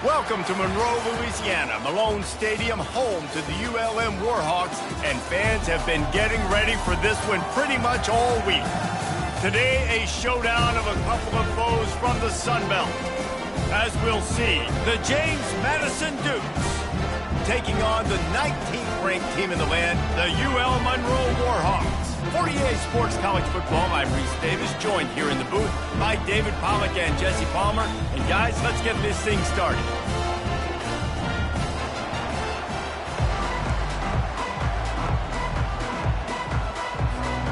Welcome to Monroe, Louisiana, Malone Stadium, home to the ULM Warhawks, and fans have been getting ready for this one pretty much all week. Today, a showdown of a couple of foes from the Sun Belt. As we'll see, the James Madison Dukes taking on the 19th ranked team in the land, the UL Monroe Warhawks. 48 Sports College Football, I'm Reese Davis, joined here in the booth by David Pollack and Jesse Palmer. And guys, let's get this thing started.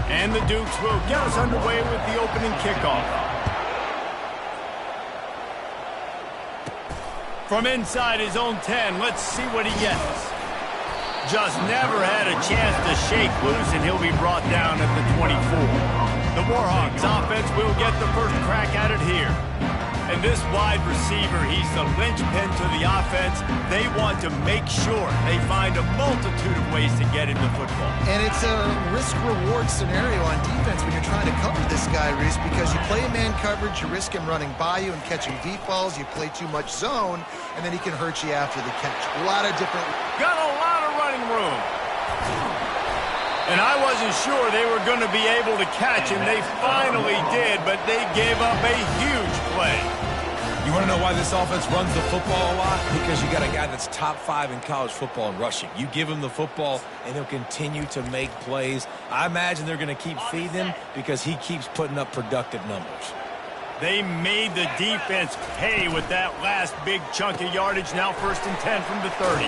And the Dukes will get us underway with the opening kickoff. From inside his own 10, let's see what he gets. Just never had a chance to shake loose, and he'll be brought down at the 24. The Warhawks offense will get the first crack at it here. And this wide receiver, he's the linchpin to the offense. They want to make sure they find a multitude of ways to get him the football. And it's a risk-reward scenario on defense when you're trying to cover this guy, Reese, because you play man coverage, you risk him running by you and catching deep balls. You play too much zone, and then he can hurt you after the catch. A lot of different... Got a lot of running room. And I wasn't sure they were going to be able to catch him. They finally did, but they gave up a huge play. You want to know why this offense runs the football a lot? Because you got a guy that's top 5 in college football in rushing. You give him the football, and he'll continue to make plays. I imagine they're going to keep feeding him because he keeps putting up productive numbers. They made the defense pay with that last big chunk of yardage. Now 1st and 10 from the 30.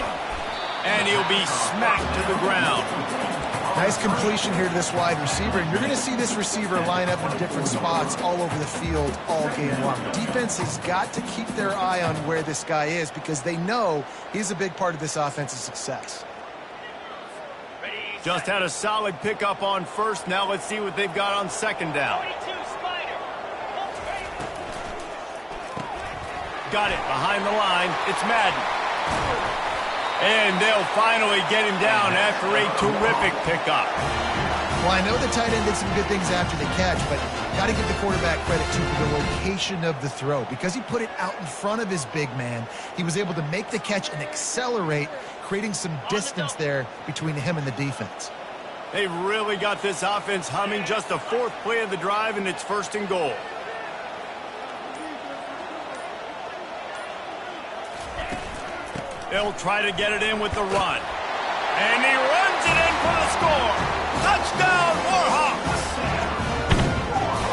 And he'll be smacked to the ground. Nice completion here to this wide receiver. And you're going to see this receiver line up in different spots all over the field all game long. Defense has got to keep their eye on where this guy is because they know he's a big part of this offense's success. Just had a solid pickup on first. Now let's see what they've got on second down. Got it behind the line. It's Madden. And they'll finally get him down after a terrific pickup. Well, I know the tight end did some good things after the catch, but got to give the quarterback credit, too, for the location of the throw. Because he put it out in front of his big man, he was able to make the catch and accelerate, creating some distance there between him and the defense. They really got this offense humming. Just the 4th play of the drive, and it's 1st and goal. They'll try to get it in with the run. And he runs it in for the score. Touchdown, Warhawks!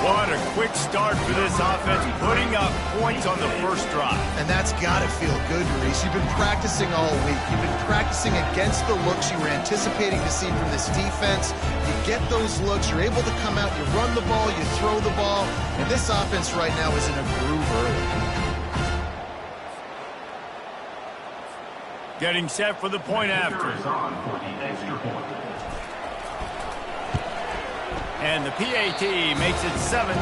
What a quick start for this offense, putting up points on the first drive. And that's got to feel good, Reese. You've been practicing all week. You've been practicing against the looks you were anticipating to see from this defense. You get those looks, you're able to come out, you run the ball, you throw the ball. And this offense right now is in a groove early. Getting set for the point after. And the PAT makes it 7-0.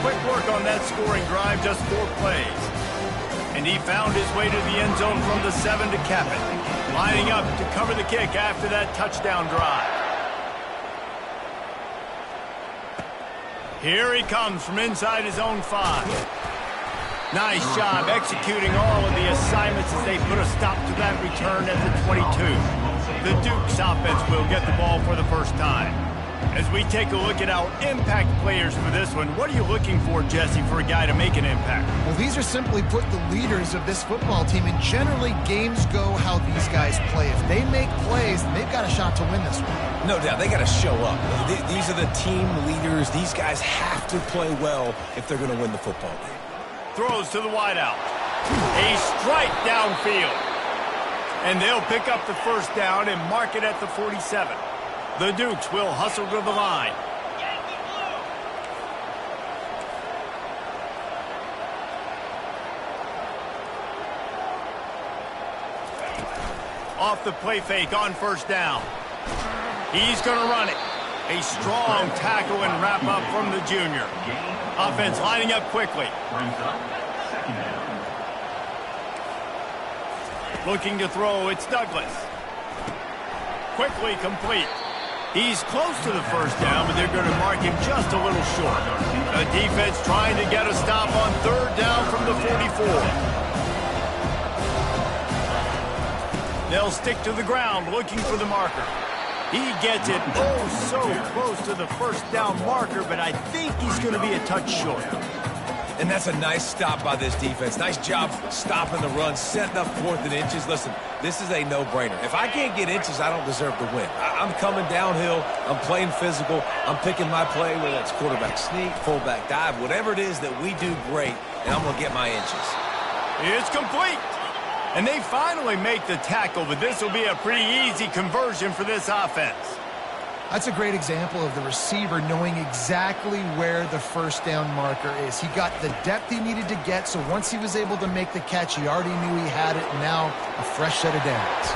Quick work on that scoring drive, just 4 plays. And he found his way to the end zone from the 7 to cap it. Lining up to cover the kick after that touchdown drive. Here he comes from inside his own 5. Nice job executing all of the assignments as they put a stop to that return at the 22. The Dukes offense will get the ball for the first time. As we take a look at our impact players for this one, what are you looking for, Jesse, for a guy to make an impact? Well, these are simply put the leaders of this football team, and generally games go how these guys play. If they make plays, then they've got a shot to win this one. No doubt, they got to show up. These are the team leaders. These guys have to play well if they're going to win the football game. Throws to the wideout. A strike downfield. And they'll pick up the first down and mark it at the 47. The Dukes will hustle to the line. Off the play fake on first down. He's going to run it. A strong tackle and wrap up from the junior. Offense lining up quickly. Looking to throw, it's Douglas. Quickly complete. He's close to the first down, but they're going to mark him just a little short. The defense trying to get a stop on 3rd down from the 44. They'll stick to the ground looking for the marker. He gets it oh so close to the first down marker, but I think he's going to be a touch short. And that's a nice stop by this defense. Nice job stopping the run, setting up 4th and inches. Listen, this is a no-brainer. If I can't get inches, I don't deserve to win. I'm coming downhill. I'm playing physical. I'm picking my play, whether it's quarterback sneak, fullback dive, whatever it is that we do great, and I'm going to get my inches. It's complete. And they finally make the tackle, but this will be a pretty easy conversion for this offense. That's a great example of the receiver knowing exactly where the first down marker is. He got the depth he needed to get, so once he was able to make the catch, he already knew he had it, and now a fresh set of downs.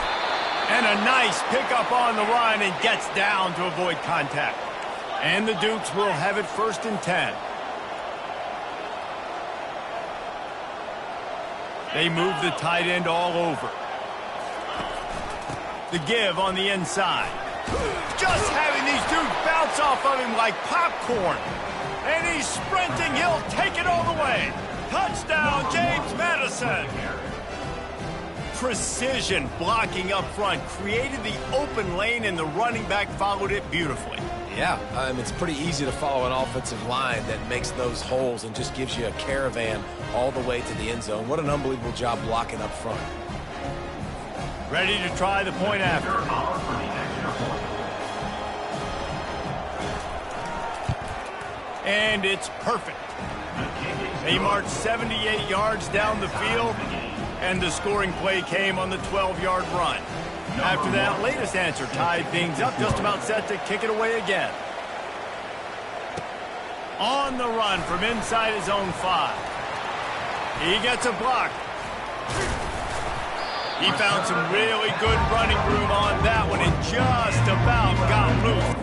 And a nice pickup on the run and gets down to avoid contact. And the Dukes will have it 1st and 10. They move the tight end all over. The give on the inside. Just having these dudes bounce off of him like popcorn. And he's sprinting. He'll take it all the way. Touchdown, James Madison. Precision blocking up front created the open lane, and the running back followed it beautifully. Yeah, it's pretty easy to follow an offensive line that makes those holes and just gives you a caravan all the way to the end zone. What an unbelievable job blocking up front. Ready to try the point after. And it's perfect. They marched 78 yards down the field, and the scoring play came on the 12-yard run. After that latest answer tied things up, just about set to kick it away again. On the run from inside his own 5. He gets a block. He found some really good running room on that one and just about got loose.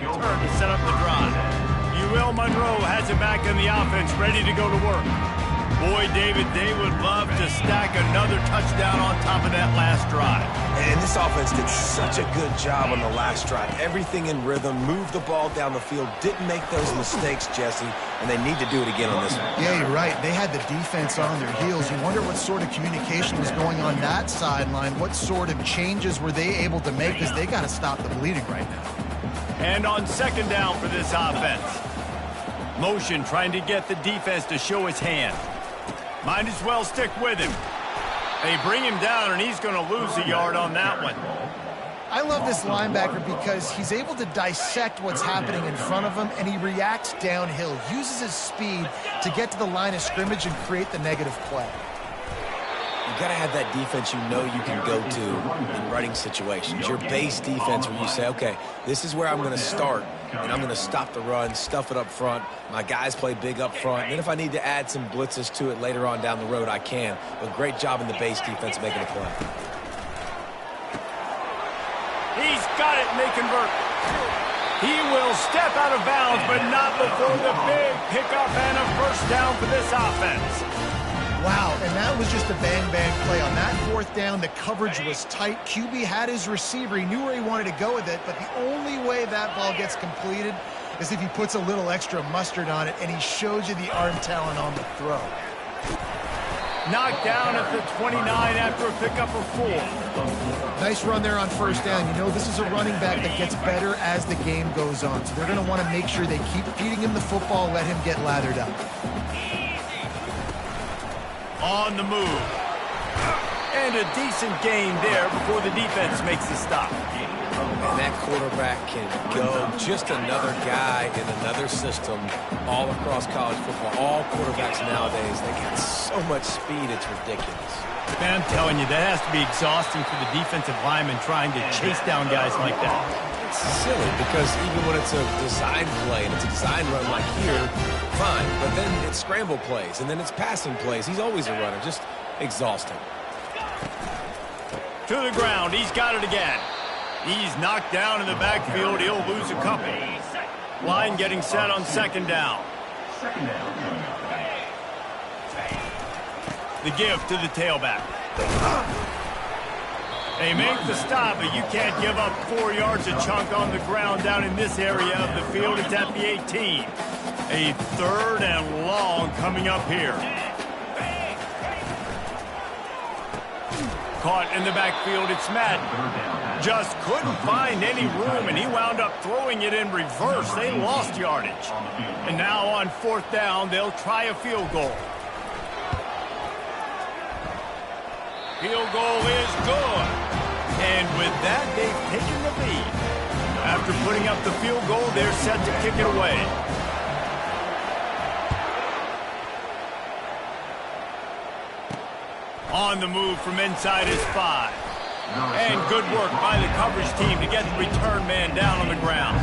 Turn to set up the drive. ULM has it back in the offense, ready to go to work. Boy, David, they would love to stack another touchdown on top of that last drive. And this offense did such a good job on the last drive. Everything in rhythm, moved the ball down the field, didn't make those mistakes, Jesse, and they need to do it again on this one. Yeah, you're right. They had the defense on their heels. You wonder what sort of communication was going on that sideline. What sort of changes were they able to make, because they got to stop the bleeding right now. And on 2nd down for this offense. Motion trying to get the defense to show his hand. Might as well stick with him. They bring him down, and he's going to lose a yard on that one. I love this linebacker because he's able to dissect what's happening in front of him, and he reacts downhill, uses his speed to get to the line of scrimmage and create the negative play. You got to have that defense you know you can go to in running situations. Your base defense where you say, okay, this is where I'm going to start, and I'm going to stop the run, stuff it up front. My guys play big up front. And then if I need to add some blitzes to it later on down the road, I can. But great job in the base defense making a play. He's got it, and they convert. He will step out of bounds, but not before the big pickup and a first down for this offense. Wow, and that was just a bang-bang play. On that 4th down, the coverage was tight. QB had his receiver. He knew where he wanted to go with it, but the only way that ball gets completed is if he puts a little extra mustard on it, and he shows you the arm talent on the throw. Knocked down at the 29 after a pickup of 4. Nice run there on 1st down. You know, this is a running back that gets better as the game goes on, so they're going to want to make sure they keep feeding him the football, let him get lathered up. On the move. And a decent gain there before the defense makes the stop. And that quarterback can go. Just another guy in another system all across college football. All quarterbacks nowadays, they got so much speed, it's ridiculous. Man, I'm telling you, that has to be exhausting for the defensive lineman trying to chase down guys like that. It's silly because even when it's a design play and it's a design run like here, fine. But then it's scramble plays and then it's passing plays. He's always a runner. Just exhausting. To the ground. He's got it again. He's knocked down in the backfield. He'll lose a couple. Line getting set on 2nd down. The give to the tailback. They make the stop, but you can't give up 4 yards a chunk on the ground down in this area of the field. It's at the 18. A 3rd and long coming up here. Caught in the backfield, it's Madden. Just couldn't find any room, and he wound up throwing it in reverse. They lost yardage. And now on 4th down, they'll try a field goal. Field goal is good. And with that, they've taken the lead. After putting up the field goal, they're set to kick it away. On the move from inside is 5. And good work by the coverage team to get the return man down on the ground.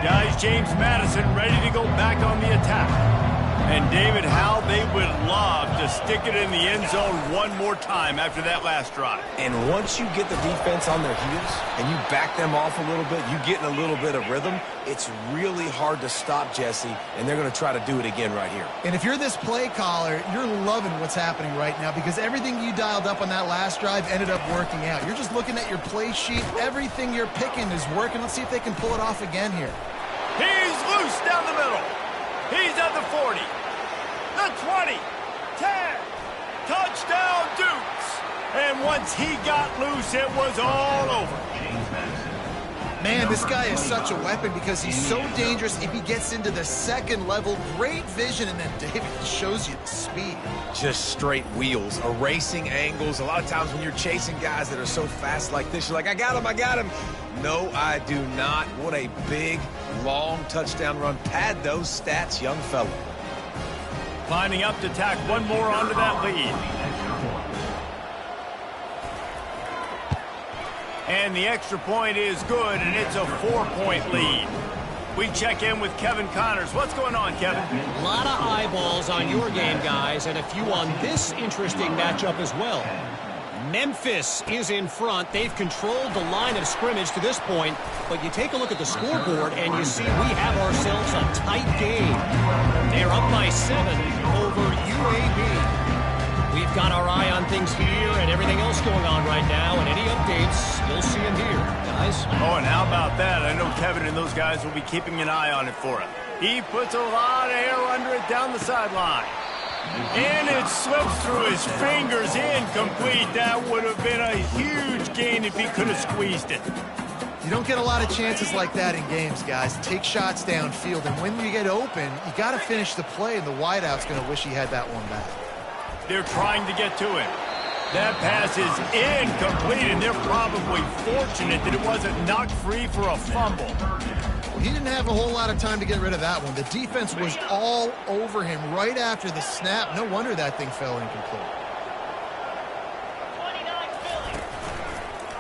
Guys, James Madison ready to go back on the attack. And David, how they would love to stick it in the end zone one more time after that last drive. And once you get the defense on their heels and you back them off a little bit, you get in a little bit of rhythm, it's really hard to stop, Jesse, and they're going to try to do it again right here. And if you're this play caller, you're loving what's happening right now because everything you dialed up on that last drive ended up working out. You're just looking at your play sheet. Everything you're picking is working. Let's see if they can pull it off again here. He's loose down the middle. He's at the 40, the 20, 10. Touchdown, Dukes. And once he got loose, it was all over. Man, this guy is such a weapon because he's so dangerous if he gets into the second level. Great vision, and then David shows you the speed. Just straight wheels, erasing angles. A lot of times when you're chasing guys that are so fast like this, you're like, I got him. No, I do not. What a big, long touchdown run. Pad those stats, young fella. Lining up to tack one more onto that lead. And the extra point is good, and it's a 4-point lead. We check in with Kevin Connors. What's going on, Kevin? A lot of eyeballs on your game, guys, and a few on this interesting matchup as well. Memphis is in front. They've controlled the line of scrimmage to this point, but you take a look at the scoreboard and you see we have ourselves a tight game. They're up by 7 over UAB. We've got our eye on things here and everything else going on right now, and any updates, you'll see them here, guys. Oh, and how about that? I know Kevin and those guys will be keeping an eye on it for him. He puts a lot of air under it down the sideline. And it slips through his fingers, incomplete. That would have been a huge gain if he could have squeezed it. You don't get a lot of chances like that in games, guys. Take shots downfield, and when you get open, you got to finish the play, and the wideout's going to wish he had that one back. They're trying to get to him. That pass is incomplete, and they're probably fortunate that it wasn't knocked free for a fumble. Well, he didn't have a whole lot of time to get rid of that one. The defense was all over him right after the snap. No wonder that thing fell incomplete.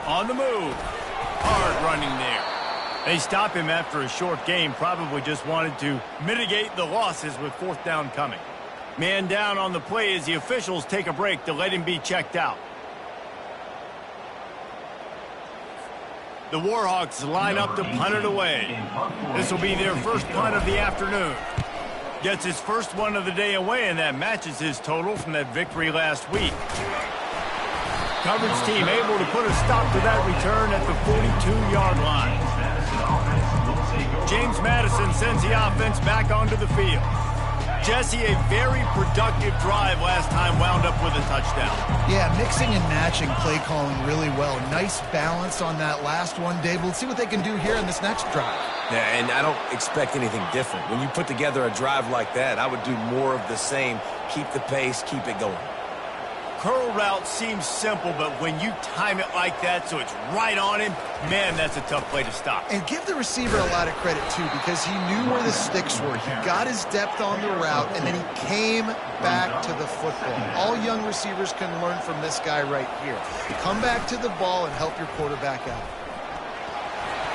On the move. Hard running there. They stop him after a short game. Probably just wanted to mitigate the losses with 4th down coming. Man down on the play as the officials take a break to let him be checked out. The Warhawks line up to punt it away. This will be their first punt of the afternoon. Gets his first one of the day away, and that matches his total from that victory last week. Coverage team able to put a stop to that return at the 42-yard line. James Madison sends the offense back onto the field. Jesse, a very productive drive last time, wound up with a touchdown. Yeah, mixing and matching play calling really well. Nice balance on that last one, Dave. We'll see what they can do here in this next drive. Yeah, and I don't expect anything different. When you put together a drive like that, I would do more of the same. Keep the pace, keep it going. Curl route seems simple, but when you time it like that so it's right on him, man, that's a tough play to stop. And give the receiver a lot of credit, too, because he knew where the sticks were. He got his depth on the route, and then he came back to the football. All young receivers can learn from this guy right here. Come back to the ball and help your quarterback out.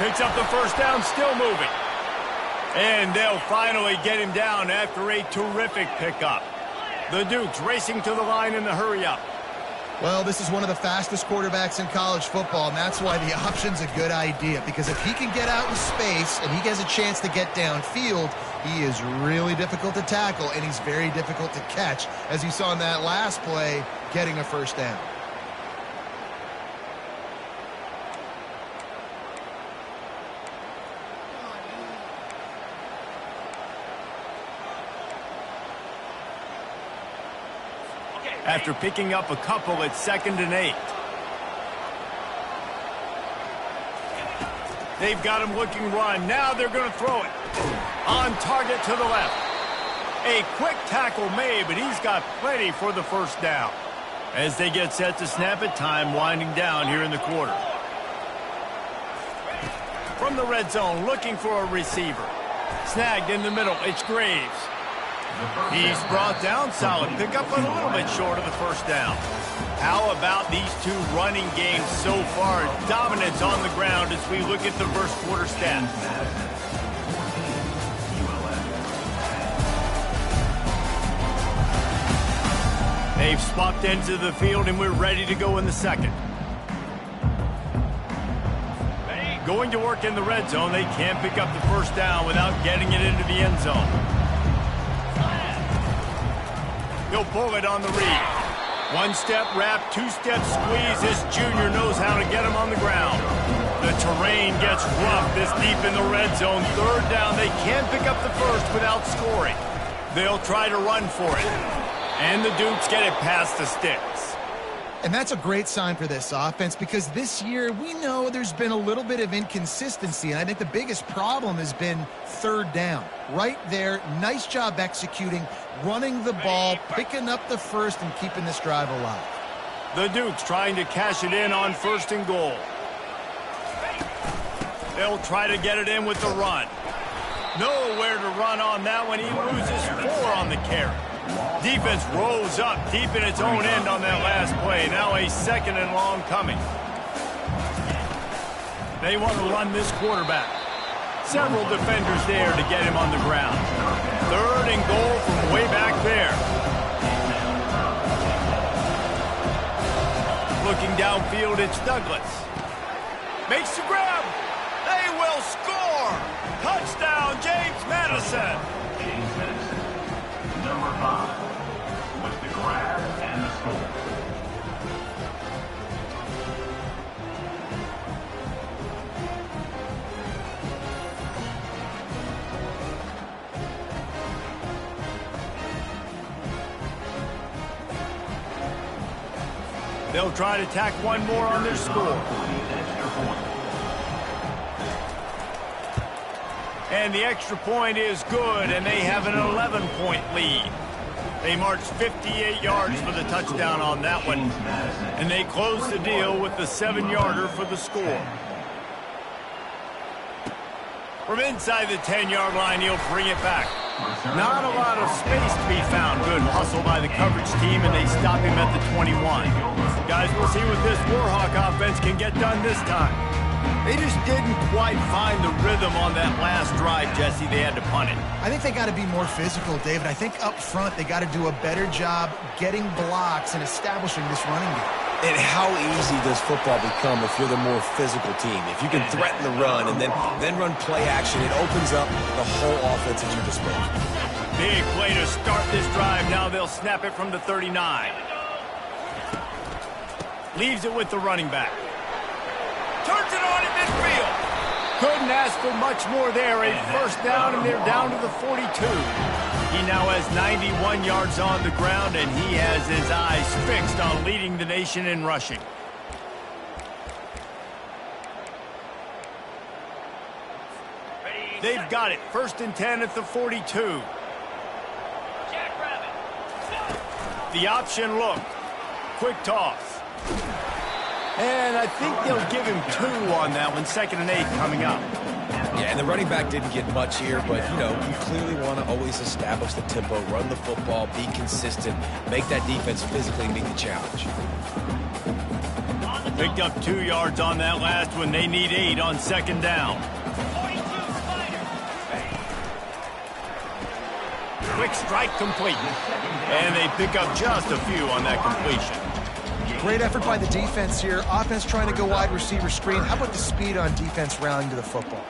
Picks up the first down, still moving. And they'll finally get him down after a terrific pickup. The Dukes racing to the line in the hurry-up. Well, this is one of the fastest quarterbacks in college football, and that's why the option's a good idea. Because if he can get out in space and he has a chance to get downfield, he is really difficult to tackle, and he's very difficult to catch, as you saw in that last play, getting a first down. After picking up a couple, it's 2nd and 8. They've got him looking run. Now they're going to throw it. On target to the left. A quick tackle made, but he's got plenty for the first down. As they get set to snap it, time winding down here in the quarter. From the red zone, looking for a receiver. Snagged in the middle, it's Graves. He's brought down, solid pickup, but a little bit short of the first down. How about these two running games so far? Dominance on the ground as we look at the first quarter stats. They've swapped ends of the field, and we're ready to go in the second. Going to work in the red zone. They can't pick up the first down without getting it into the end zone. He'll pull it on the read. One-step wrap, two-step squeeze. This junior knows how to get him on the ground. The terrain gets rough this deep in the red zone. 3rd down. They can't pick up the first without scoring. They'll try to run for it. And the Dukes get it past the sticks. And that's a great sign for this offense, because this year we know there's been a little bit of inconsistency, and I think the biggest problem has been 3rd down. Right there, nice job executing, running the ball, picking up the first, and keeping this drive alive. The Dukes trying to cash it in on 1st and goal. They'll try to get it in with the run. Nowhere to run on that one. He loses 4 on the carry. Defense rolls up deep in its own end on that last play. Now a 2nd and long coming. They want to run this quarterback. Several defenders there to get him on the ground. 3rd and goal from way back there. Looking downfield, it's Douglas. Makes the grab. They will score. Touchdown, James Madison. James Madison, number 5, with the grab and the score. They'll try to tack one more on their score. And the extra point is good, and they have an 11-point lead. They marched 58 yards for the touchdown on that one. And they close the deal with the 7-yarder for the score. From inside the 10-yard line, he'll bring it back. Not a lot of space to be found. Good hustle by the coverage team, and they stop him at the 21. Guys, we'll see what this Warhawk offense can get done this time. They just didn't quite find the rhythm on that last drive, Jesse. They had to punt it. I think they got to be more physical, David. I think up front they got to do a better job getting blocks and establishing this running game. And how easy does football become if you're the more physical team? If you can threaten the run and then run play action, it opens up the whole offense at your disposal. Big play to start this drive. Now they'll snap it from the 39. Leaves it with the running back. Turns it on in midfield. Couldn't ask for much more there. A first down, and they're down to the 42. He now has 91 yards on the ground, and he has his eyes fixed on leading the nation in rushing. They've got it. 1st and 10 at the 42. The option look. Quick toss. And I think they'll give him 2 on that one. 2nd and 8 coming up. Yeah, and the running back didn't get much here, but, you know, you clearly want to always establish the tempo, run the football, be consistent, make that defense physically meet the challenge. Picked up 2 yards on that last one. They need 8 on 2nd down. Quick strike complete. And they pick up just a few on that completion. Great effort by the defense here. Offense trying to go wide receiver screen. How about the speed on defense rallying to the football?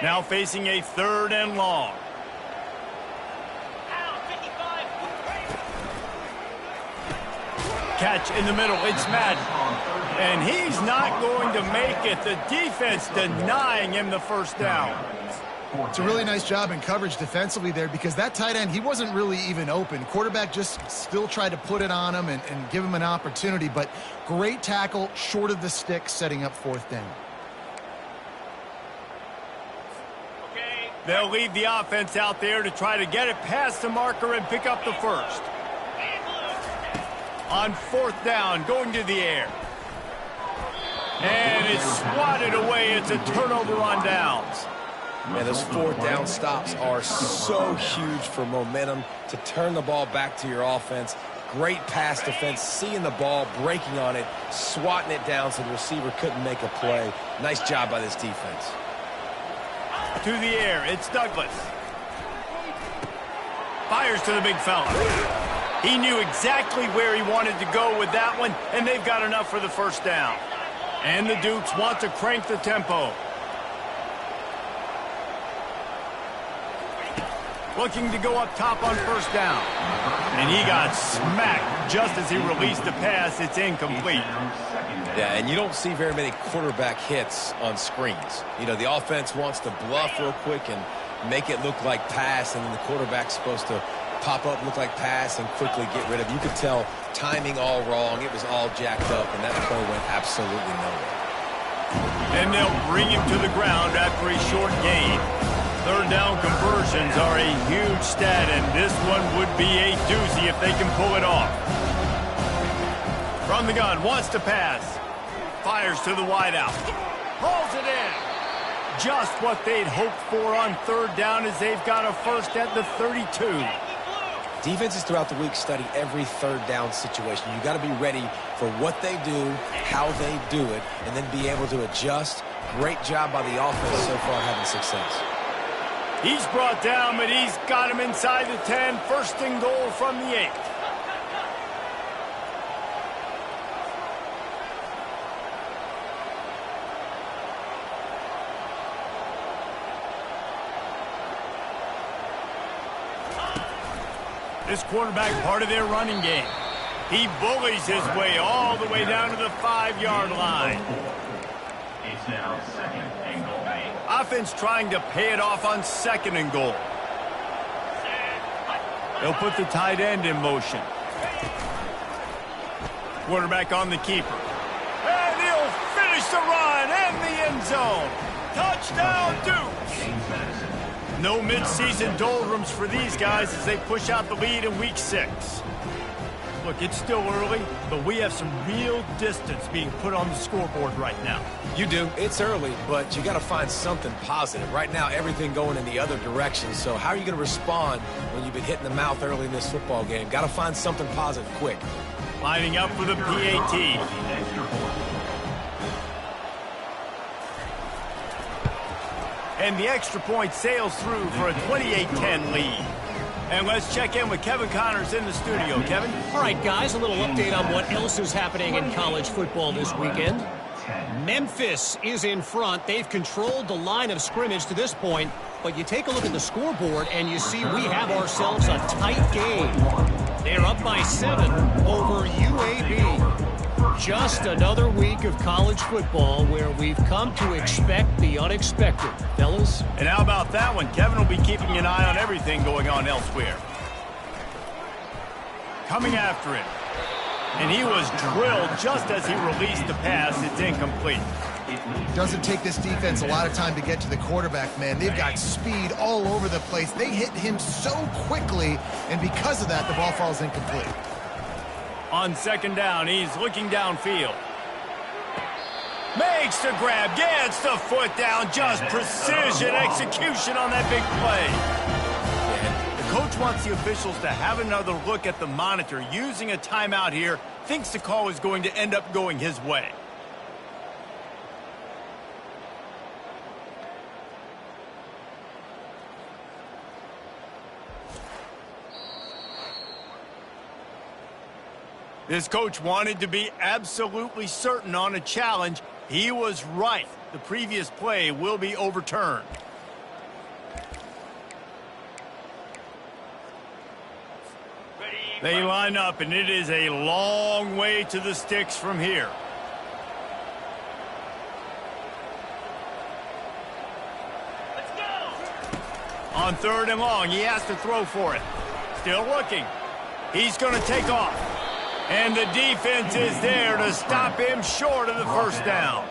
Now facing a 3rd and long. Catch in the middle. It's Madden. And he's not going to make it. The defense denying him the first down. It's a really nice job in coverage defensively there because that tight end, he wasn't really even open. Quarterback just still tried to put it on him and give him an opportunity, but great tackle short of the stick, setting up 4th down. They'll leave the offense out there to try to get it past the marker and pick up the first. On 4th down, going to the air. And it's swatted away. It's a turnover on downs. Man, those 4th down stops are so huge for momentum to turn the ball back to your offense. Great pass defense, seeing the ball, breaking on it, swatting it down so the receiver couldn't make a play. Nice job by this defense. To the air, it's Douglas. Fires to the big fella. He knew exactly where he wanted to go with that one, and they've got enough for the first down. And the Dukes want to crank the tempo. Looking to go up top on 1st down. And he got smacked just as he released the pass. It's incomplete. Yeah, and you don't see very many quarterback hits on screens. You know, the offense wants to bluff real quick and make it look like pass, and then the quarterback's supposed to pop up, look like pass, and quickly get rid of it. You could tell timing all wrong. It was all jacked up, and that play went absolutely nowhere. And they'll bring him to the ground after a short gain. 3rd down conversions are a huge stat, and this one would be a doozy if they can pull it off. From the gun, wants to pass. Fires to the wideout. Pulls it in. Just what they'd hoped for on 3rd down as they've got a first at the 32. Defenses throughout the week study every 3rd down situation. You got to be ready for what they do, how they do it, and then be able to adjust. Great job by the offense so far having success. He's brought down, but he's got him inside the 10. 1st and goal from the 8. This quarterback part of their running game. He bullies his way all the way down to the 5-yard line. It's now 2nd and goal. Offense trying to pay it off on 2nd and goal. They'll put the tight end in motion. Quarterback on the keeper. And he'll finish the run and the end zone. Touchdown, Duke. No midseason doldrums for these guys as they push out the lead in week 6. Look, it's still early, but we have some real distance being put on the scoreboard right now. You do. It's early, but you got to find something positive. Right now, everything going in the other direction. So how are you going to respond when you've been hit in the mouth early in this football game? Got to find something positive quick. Lining up for the PAT. And the extra point sails through for a 28-10 lead. And let's check in with Kevin Connors in the studio. Kevin? All right, guys, a little update on what else is happening in college football this weekend. Memphis is in front. They've controlled the line of scrimmage to this point, but you take a look at the scoreboard and you see we have ourselves a tight game. They're up by 7 over UAB. Just another week of college football where we've come to expect the unexpected. Fellas? And how about that one? Kevin will be keeping an eye on everything going on elsewhere. Coming after him. And he was drilled just as he released the pass. It's incomplete. Doesn't take this defense a lot of time to get to the quarterback, man. They've got speed all over the place. They hit him so quickly, and because of that, the ball falls incomplete. On 2nd down, he's looking downfield. Makes the grab, gets the foot down, just precision execution on that big play. And the coach wants the officials to have another look at the monitor. Using a timeout here, thinks the call is going to end up going his way. This coach wanted to be absolutely certain on a challenge. He was right. The previous play will be overturned. They line up, and it is a long way to the sticks from here. Let's go! On 3rd and long, he has to throw for it. Still looking. He's going to take off. And the defense is there to stop him short of the first down.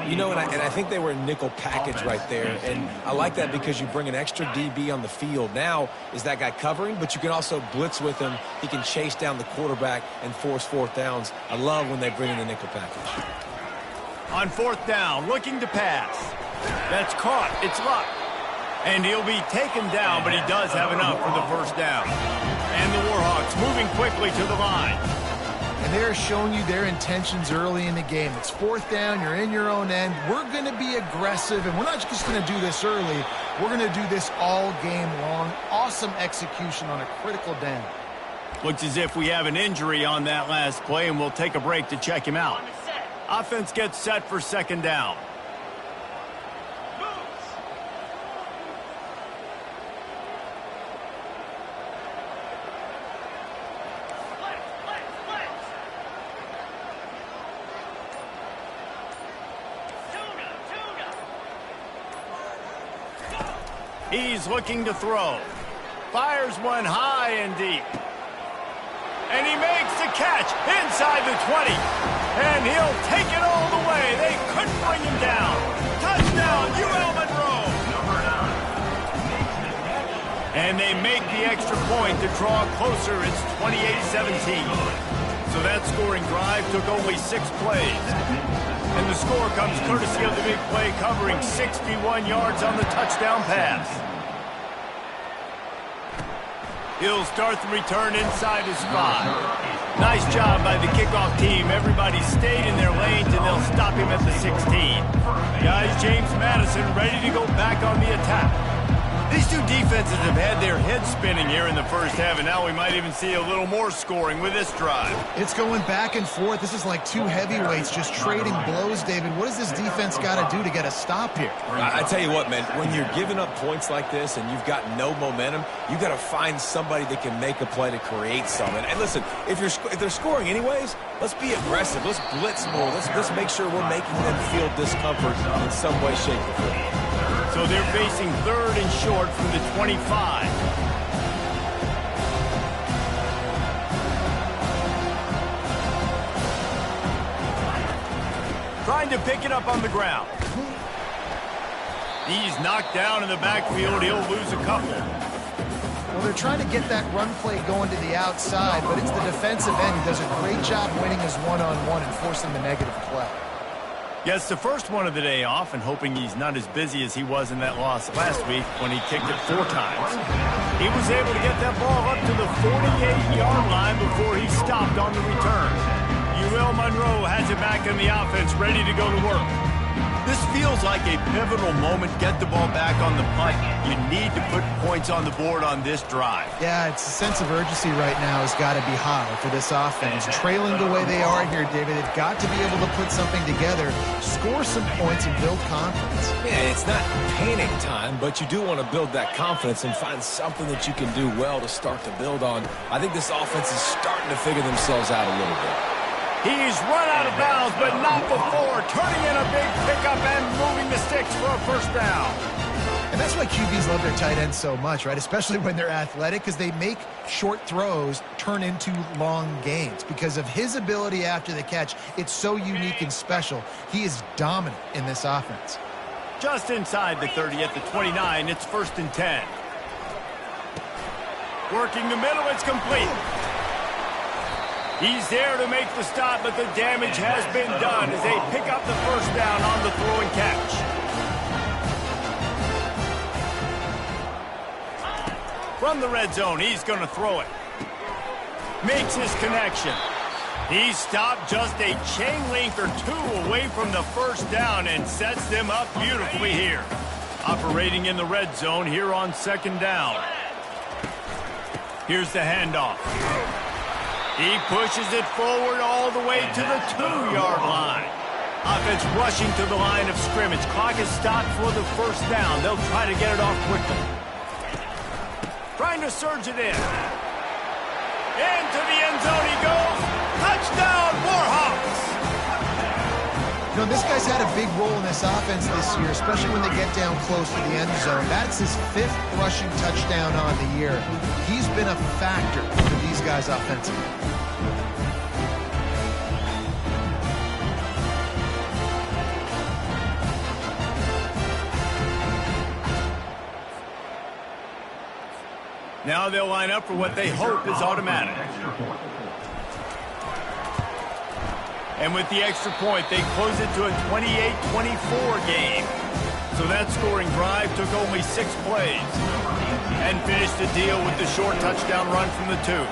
You know, and I think they were a nickel package right there, and I like that because you bring an extra DB on the field. Now is that guy covering, but you can also blitz with him. He can chase down the quarterback and force 4th downs. I love when they bring in the nickel package. On 4th down, looking to pass. That's caught. It's Luck. And he'll be taken down, but he does have enough for the first down. And the Warhawks moving quickly to the line. And they're showing you their intentions early in the game. It's 4th down, you're in your own end. We're going to be aggressive, and we're not just going to do this early. We're going to do this all game long. Awesome execution on a critical down. Looks as if we have an injury on that last play, and we'll take a break to check him out. Offense gets set for 2nd down. He's looking to throw. Fires one high and deep. And he makes the catch inside the 20. And he'll take it all the way. They couldn't bring him down. Touchdown, ULM. And they make the extra point to draw closer. It's 28-17. So that scoring drive took only 6 plays. And the score comes courtesy of the big play, covering 61 yards on the touchdown pass. He'll start the return inside his 5. Nice job by the kickoff team. Everybody stayed in their lanes, and they'll stop him at the 16. Guys, James Madison ready to go back on the attack. These two defenses have had their heads spinning here in the first half, and now we might even see a little more scoring with this drive. It's going back and forth. This is like two heavyweights just trading blows, David. What does this defense got to do to get a stop here? I tell you what, man, when you're giving up points like this and you've got no momentum, you got to find somebody that can make a play to create something. And listen, if they're scoring anyways, let's be aggressive. Let's blitz more. Let's make sure we're making them feel discomfort in some way, shape, or form. So they're facing 3rd and short from the 25. Trying to pick it up on the ground. He's knocked down in the backfield. He'll lose a couple. Well, they're trying to get that run play going to the outside, but it's the defensive end who does a great job winning his one-on-one and forcing the negative play. Gets the first one of the day off, and hoping he's not as busy as he was in that loss last week when he kicked it 4 times. He was able to get that ball up to the 48-yard line before he stopped on the return. UL Monroe has it back in the offense, ready to go to work. This feels like a pivotal moment. Get the ball back on the punt. You need to put points on the board on this drive. Yeah, it's a sense of urgency right now has got to be high for this offense. Trailing the way they are here, David, they've got to be able to put something together, score some points, and build confidence. Yeah, it's not panic time, but you do want to build that confidence and find something that you can do well to start to build on. I think this offense is starting to figure themselves out a little bit. He's run out of bounds, but not before. Turning in a big pickup and moving the sticks for a first down. And that's why QBs love their tight ends so much, right? Especially when they're athletic, because they make short throws turn into long gains. Because of his ability after the catch, it's so unique and special. He is dominant in this offense. Just inside the 30 at the 29, it's 1st and 10. Working the middle, it's complete. He's there to make the stop, but the damage has been done as they pick up the first down on the throw and catch. From the red zone, he's going to throw it. Makes his connection. He's stopped just a chain length or 2 away from the first down and sets them up beautifully here. Operating in the red zone here on 2nd down. Here's the handoff. He pushes it forward all the way to the 2-yard line. Offense rushing to the line of scrimmage. Clock is stopped for the first down. They'll try to get it off quickly. Trying to surge it in. Into the end zone he goes. Touchdown, Warhawks! You know, this guy's had a big role in this offense this year, especially when they get down close to the end zone. That's his 5th rushing touchdown on the year. He's been a factor for these guys offensively. Now they'll line up for what they hope is automatic. And with the extra point, they close it to a 28-24 game. So that scoring drive took only 6 plays. And finished the deal with the short touchdown run from the 2.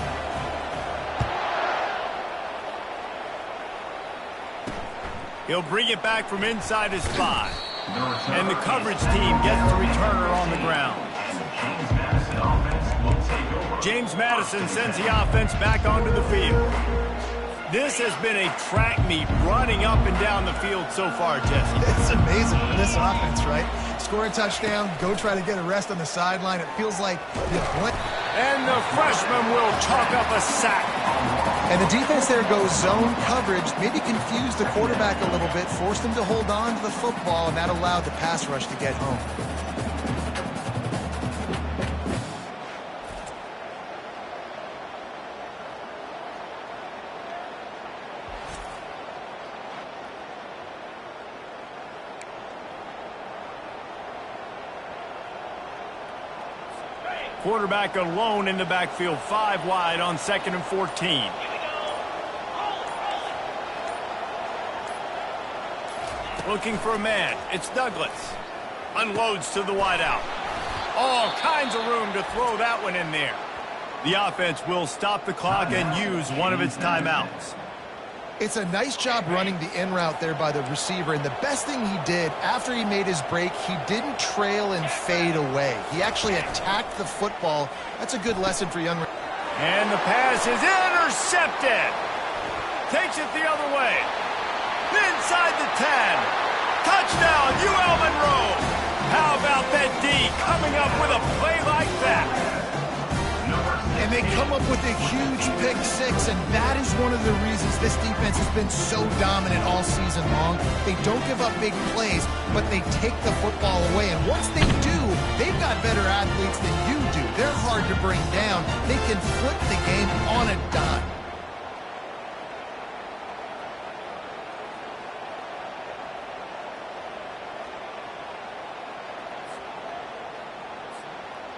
He'll bring it back from inside his 5. And the coverage team gets the returner on the ground. James Madison sends the offense back onto the field. This has been a track meet running up and down the field so far, Jesse. It's amazing for this offense, right? Score a touchdown, go try to get a rest on the sideline. It feels like you blink. And the freshman will chalk up a sack. And the defense there goes zone coverage, maybe confused the quarterback a little bit, forced him to hold on to the football, and that allowed the pass rush to get home. Quarterback alone in the backfield, 5 wide on 2nd and 14. Looking for a man. It's Douglas. Unloads to the wideout. All kinds of room to throw that one in there. The offense will stop the clock and use one of its timeouts. It's a nice job running the in route there by the receiver, and the best thing he did after he made his break, he didn't trail and fade away. He actually attacked the football. That's a good lesson for young. And the pass is intercepted. Takes it the other way. Inside the 10. Touchdown, UL Monroe. How about that D coming up with a play like that? And they come up with a huge pick 6, and that is one of the reasons this defense has been so dominant all season long. They don't give up big plays, but they take the football away. And once they do, they've got better athletes than you do. They're hard to bring down. They can flip the game on a dime.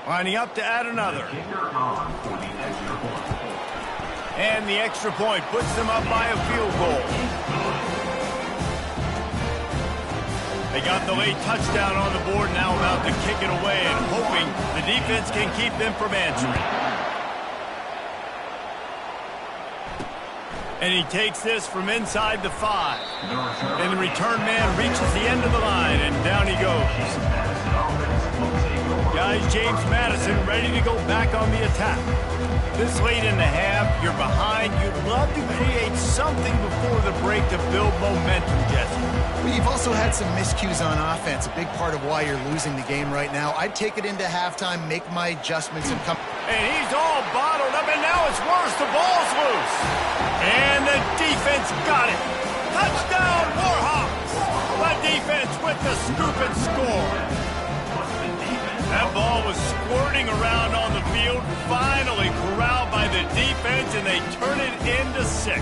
Lining up to add another. And the extra point puts them up by a field goal. They got the late touchdown on the board, now about to kick it away and hoping the defense can keep them from answering. And he takes this from inside the 5. And the return man reaches the end of the line, and down he goes. Guys, James Madison ready to go back on the attack. This late in the half, you're behind. You'd love to create something before the break to build momentum, Jesse. Well, you've also had some miscues on offense, a big part of why you're losing the game right now. I'd take it into halftime, make my adjustments, and come. And he's all bottled up, and now it's worse. The ball's loose. And the defense got it. Touchdown, Warhawks. The defense with the scoop and score. That ball was squirting around on the field, finally corralled by the defense, and they turn it into 6.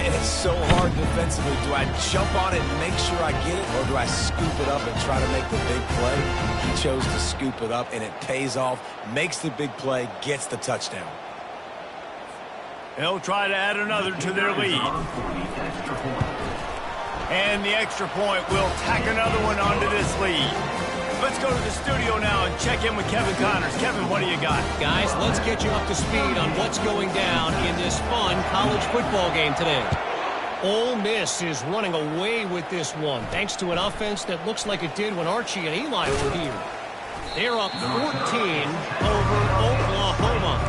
It's so hard defensively. Do I jump on it and make sure I get it, or do I scoop it up and try to make the big play? He chose to scoop it up, and it pays off, makes the big play, gets the touchdown. They'll try to add another to their lead. And the extra point will tack another one onto this lead. Let's go to the studio now and check in with Kevin Connors. Kevin, what do you got? Guys, let's get you up to speed on what's going down in this fun college football game today. Ole Miss is running away with this one, thanks to an offense that looks like it did when Archie and Eli were here. They're up 14 over Oklahoma.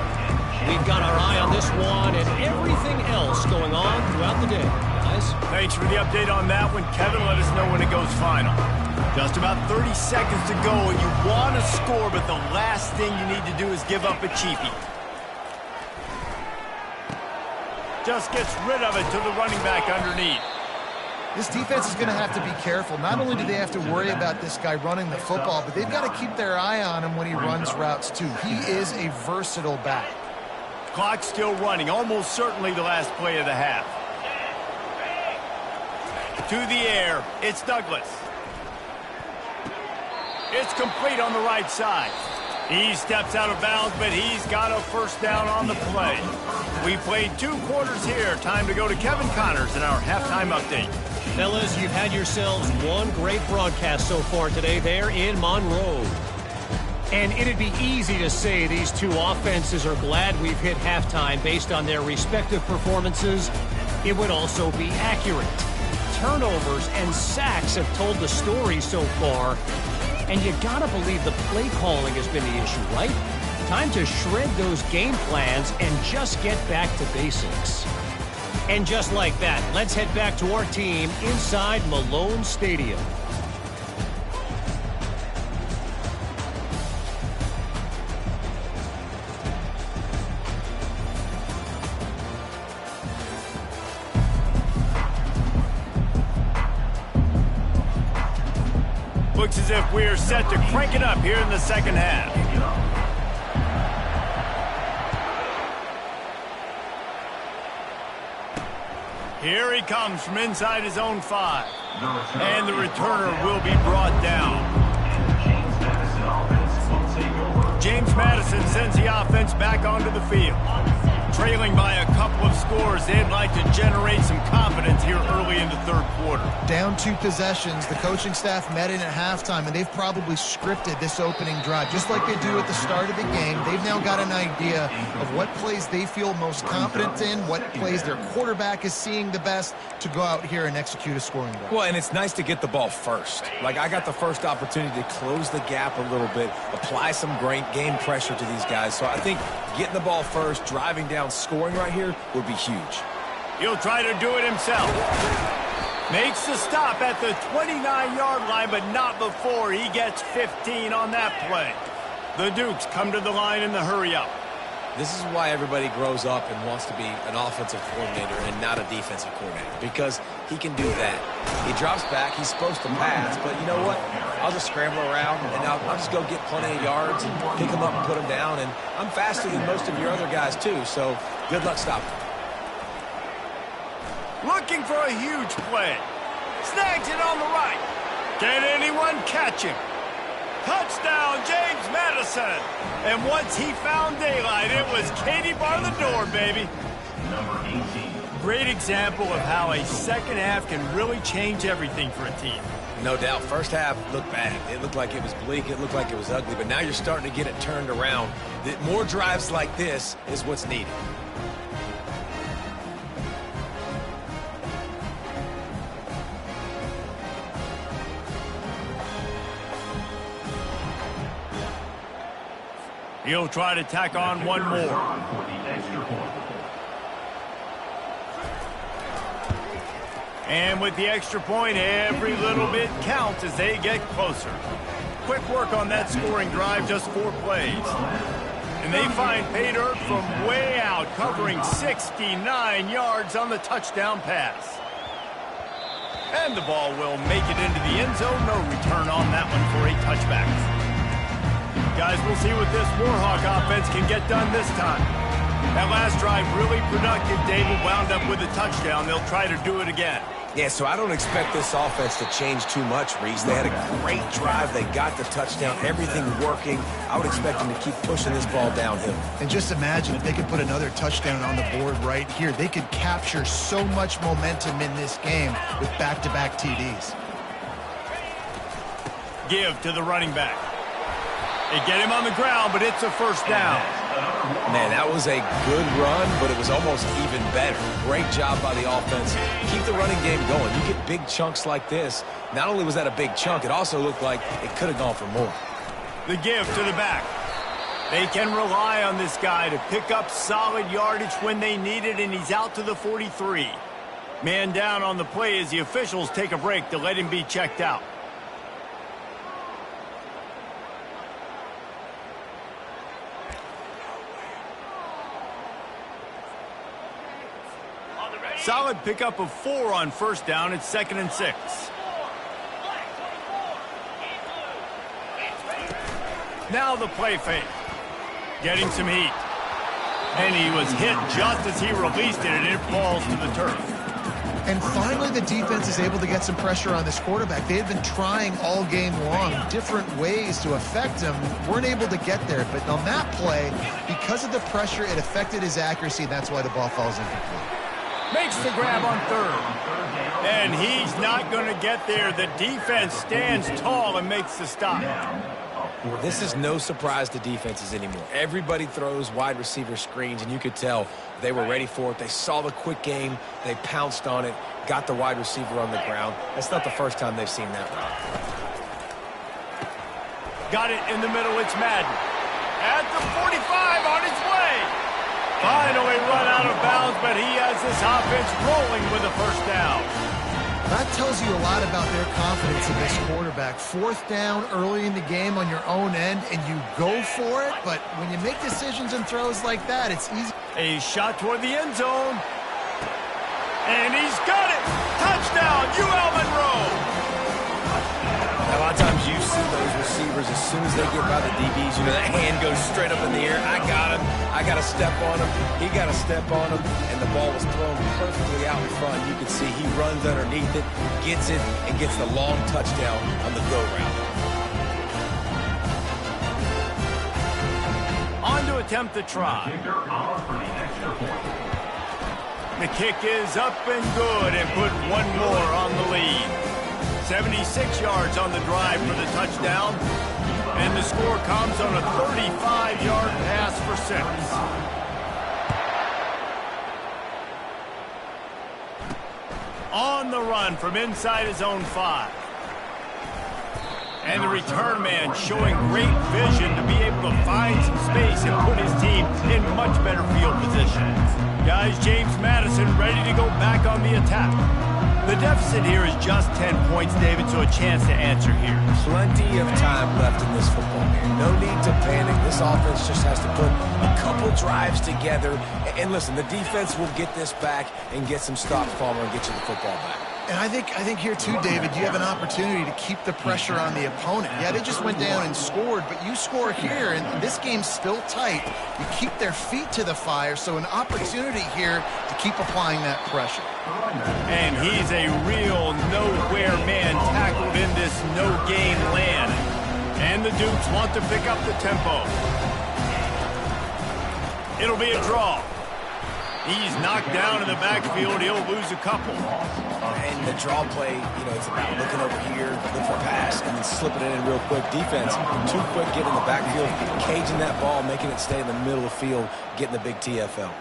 We've got our eye on this one and everything else going on throughout the day, guys. Thanks for the update on that one, Kevin. Let us know when it goes final. Just about 30 seconds to go, and you want to score, but the last thing you need to do is give up a cheapie. Just gets rid of it to the running back underneath. This defense is going to have to be careful. Not only do they have to worry about this guy running the football, but they've got to keep their eye on him when he runs routes, too. He is a versatile back. Clock's still running, almost certainly the last play of the half. To the air, it's Douglas. It's complete on the right side. He steps out of bounds, but he's got a first down on the play. We played 2 quarters here. Time to go to Kevin Connors in our halftime update. Fellas, you've had yourselves one great broadcast so far today there in Monroe. And it'd be easy to say these two offenses are glad we've hit halftime based on their respective performances. It would also be accurate. Turnovers and sacks have told the story so far. And you gotta believe the play calling has been the issue, right? Time to shred those game plans and just get back to basics. And just like that, let's head back to our team inside Malone Stadium. Looks as if we're set to crank it up here in the second half. Here he comes from inside his own 5. And the returner will be brought down. James Madison sends the offense back onto the field. Trailing by a couple of scores, they'd like to generate some confidence here early in the third quarter. Down 2 possessions, the coaching staff met in at halftime, and they've probably scripted this opening drive. Just like they do at the start of the game, they've now got an idea of what plays they feel most confident in, what plays their quarterback is seeing the best to go out here and execute a scoring drive. Well, and it's nice to get the ball first. Like, I got the first opportunity to close the gap a little bit, apply some great game pressure to these guys. So I think getting the ball first, driving down, scoring right here would be huge. He'll try to do it himself. Makes the stop at the 29-yard line, but not before he gets 15 on that play. The Dukes come to the line in the hurry-up. This is why everybody grows up and wants to be an offensive coordinator and not a defensive coordinator, because he can do that. He drops back. He's supposed to pass, but you know what? I'll just scramble around, and I'll just go get plenty of yards and pick them up and put them down, and I'm faster than most of your other guys, too, so good luck stopping. Looking for a huge play. Snags it on the right. Can anyone catch him? Touchdown, James Madison. And once he found daylight, it was Katie bar the door, baby. Number 18. Great example of how a second half can really change everything for a team. No doubt. First half looked bad. It looked like it was bleak. It looked like it was ugly. But now you're starting to get it turned around. More drives like this is what's needed. He'll try to tack on one more. And with the extra point, every little bit counts as they get closer. Quick work on that scoring drive, just 4 plays. And they find pay dirt from way out, covering 69 yards on the touchdown pass. And the ball will make it into the end zone. No return on that one for a touchback. Guys, we'll see what this Warhawk offense can get done this time. That last drive really productive. David wound up with a touchdown. They'll try to do it again. Yeah, so I don't expect this offense to change too much, Reese. They had a great drive. They got the touchdown. Everything working. I would expect them to keep pushing this ball downhill. And just imagine if they could put another touchdown on the board right here. They could capture so much momentum in this game with back-to-back TDs. Give to the running back. They get him on the ground, but it's a first down. Man, that was a good run, but it was almost even better. Great job by the offense. Keep the running game going. You get big chunks like this. Not only was that a big chunk, it also looked like it could have gone for more. The give to the back. They can rely on this guy to pick up solid yardage when they need it, and he's out to the 43. Man down on the play as the officials take a break to let him be checked out. Solid pickup of 4 on first down. It's 2nd and 6. Now the play fake. Getting some heat. And he was hit just as he released it, and it falls to the turf. And finally, the defense is able to get some pressure on this quarterback. They had been trying all game long different ways to affect him. Weren't able to get there. But on that play, because of the pressure, it affected his accuracy, and that's why the ball falls incomplete. Makes the grab on 3rd. And he's not going to get there. The defense stands tall and makes the stop. This is no surprise to defenses anymore. Everybody throws wide receiver screens, and you could tell they were ready for it. They saw the quick game. They pounced on it, got the wide receiver on the ground. That's not the first time they've seen that route. Got it in the middle. It's Madden. At the 45 on its way. Finally run out of bounds, but he has this offense rolling with a first down. That tells you a lot about their confidence in this quarterback. 4th down early in the game on your own end, and you go for it, but when you make decisions and throws like that, it's easy. A shot toward the end zone. And he's got it! Touchdown, UL Monroe! A lot of times you see those receivers, as soon as they get by the DBs, you know, that hand goes straight up in the air. I got him. I got to step on him. He got to step on him. And the ball was thrown perfectly out in front. You can see he runs underneath it, gets it, and gets the long touchdown on the go route. On to attempt the try. The kick is up and good, and put one more on the lead. 76 yards on the drive for the touchdown. And the score comes on a 35-yard pass for 6. On the run from inside his own 5. And the return man showing great vision to be able to find some space and put his team in much better field position. Guys, James Madison ready to go back on the attack. The deficit here is just 10 points, David, so a chance to answer here. Plenty of time left in this football game. No need to panic. This offense just has to put a couple drives together. And listen, the defense will get this back and get some stops, Palmer, and get you the football back. And I think here too, David, you have an opportunity to keep the pressure on the opponent. Yeah, they just went down and scored, but you score here, and this game's still tight. You keep their feet to the fire, so an opportunity here to keep applying that pressure. And he's a real nowhere man tackled in this no-game land. And the Dukes want to pick up the tempo. It'll be a draw. He's knocked down in the backfield. He'll lose a couple. And the draw play, you know, it's about looking over here, looking for a pass, and then slipping it in real quick. Defense, too quick, getting in the backfield, caging that ball, making it stay in the middle of the field, getting the big TFL.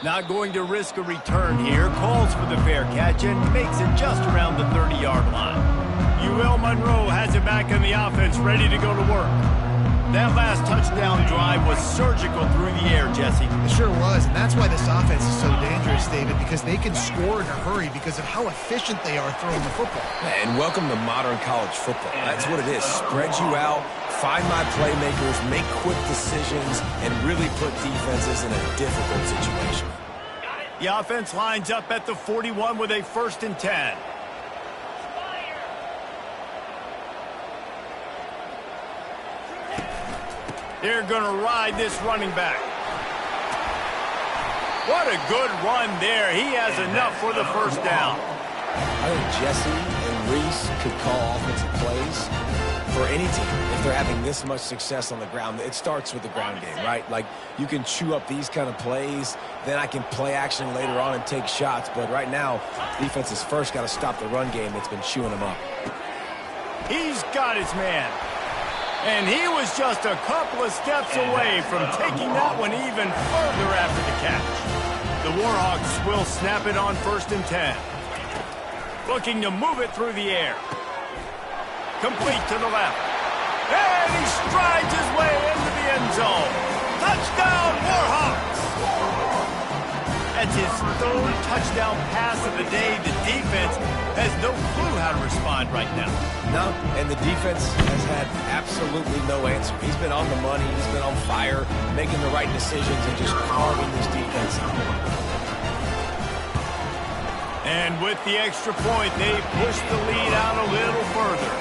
Not going to risk a return here. Calls for the fair catch and makes it just around the 30-yard line. UL Monroe has it back in the offense, ready to go to work. That last touchdown drive was surgical through the air, Jesse. It sure was, and that's why this offense is so dangerous, David, because they can score in a hurry because of how efficient they are throwing the football. And welcome to modern college football. That's what it is. Spread you out, find my playmakers, make quick decisions, and really put defenses in a difficult situation. The offense lines up at the 41 with a 1st and 10. They're going to ride this running back. What a good run there. He has enough for the first down. I think Jesse and Reese could call offensive plays for any team if they're having this much success on the ground. It starts with the ground game, right? Like, you can chew up these kind of plays, then I can play action later on and take shots. But right now, defense has first got to stop the run game that's been chewing them up. He's got his man. And he was just a couple of steps away from taking that one even further after the catch. The Warhawks will snap it on 1st and 10. Looking to move it through the air. Complete to the left. And he strides his way into the end zone. Touchdown, Warhawks! That's his third touchdown pass of the day. The defense has no clue how to respond right now. No, and the defense has had absolutely no answer. He's been on the money. He's been on fire, making the right decisions and just carving this defense up. And with the extra point, they push the lead out a little further.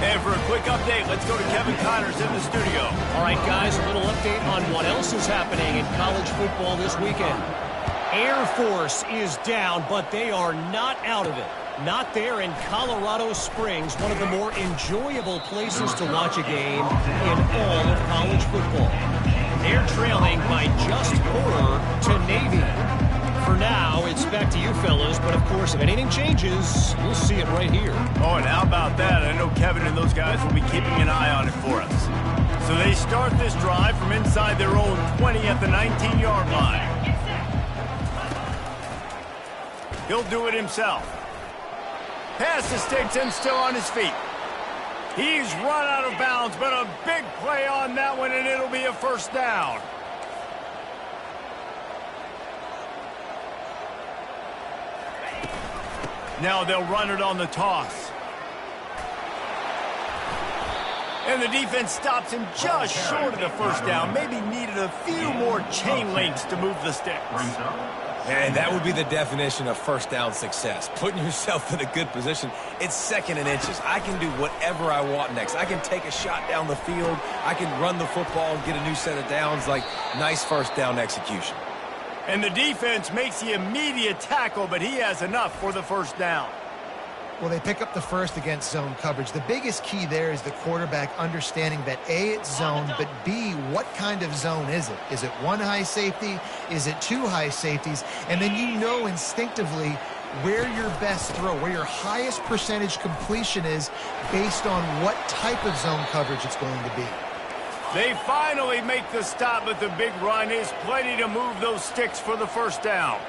And for a quick update, let's go to Kevin Connors in the studio. All right, guys, a little update on what else is happening in college football this weekend. Air Force is down, but they are not out of it. Not there in Colorado Springs, one of the more enjoyable places to watch a game in all of college football. They're trailing by just 4 to Navy. For now, it's back to you fellas, but of course, if anything changes, we'll see it right here. Oh, and how about that? I know Kevin and those guys will be keeping an eye on it for us. So they start this drive from inside their own 20 at the 19-yard line. He'll do it himself. Pass to Sticks and still on his feet. He's run out of bounds, but a big play on that one, and it'll be a first down. Now they'll run it on the toss. And the defense stops him just short of the first down. Maybe needed a few more chain links to move the sticks. And that would be the definition of first down success. Putting yourself in a good position. It's second and inches. I can do whatever I want next. I can take a shot down the field. I can run the football and get a new set of downs. Like, nice first down execution. And the defense makes the immediate tackle, but he has enough for the first down. Well, they pick up the first against zone coverage. The biggest key there is the quarterback understanding that A, it's zone, but B, what kind of zone is it? Is it one high safety? Is it two high safeties? And then you know instinctively where your best throw, where your highest percentage completion is based on what type of zone coverage it's going to be. They finally make the stop, but the big run is plenty to move those sticks for the first down.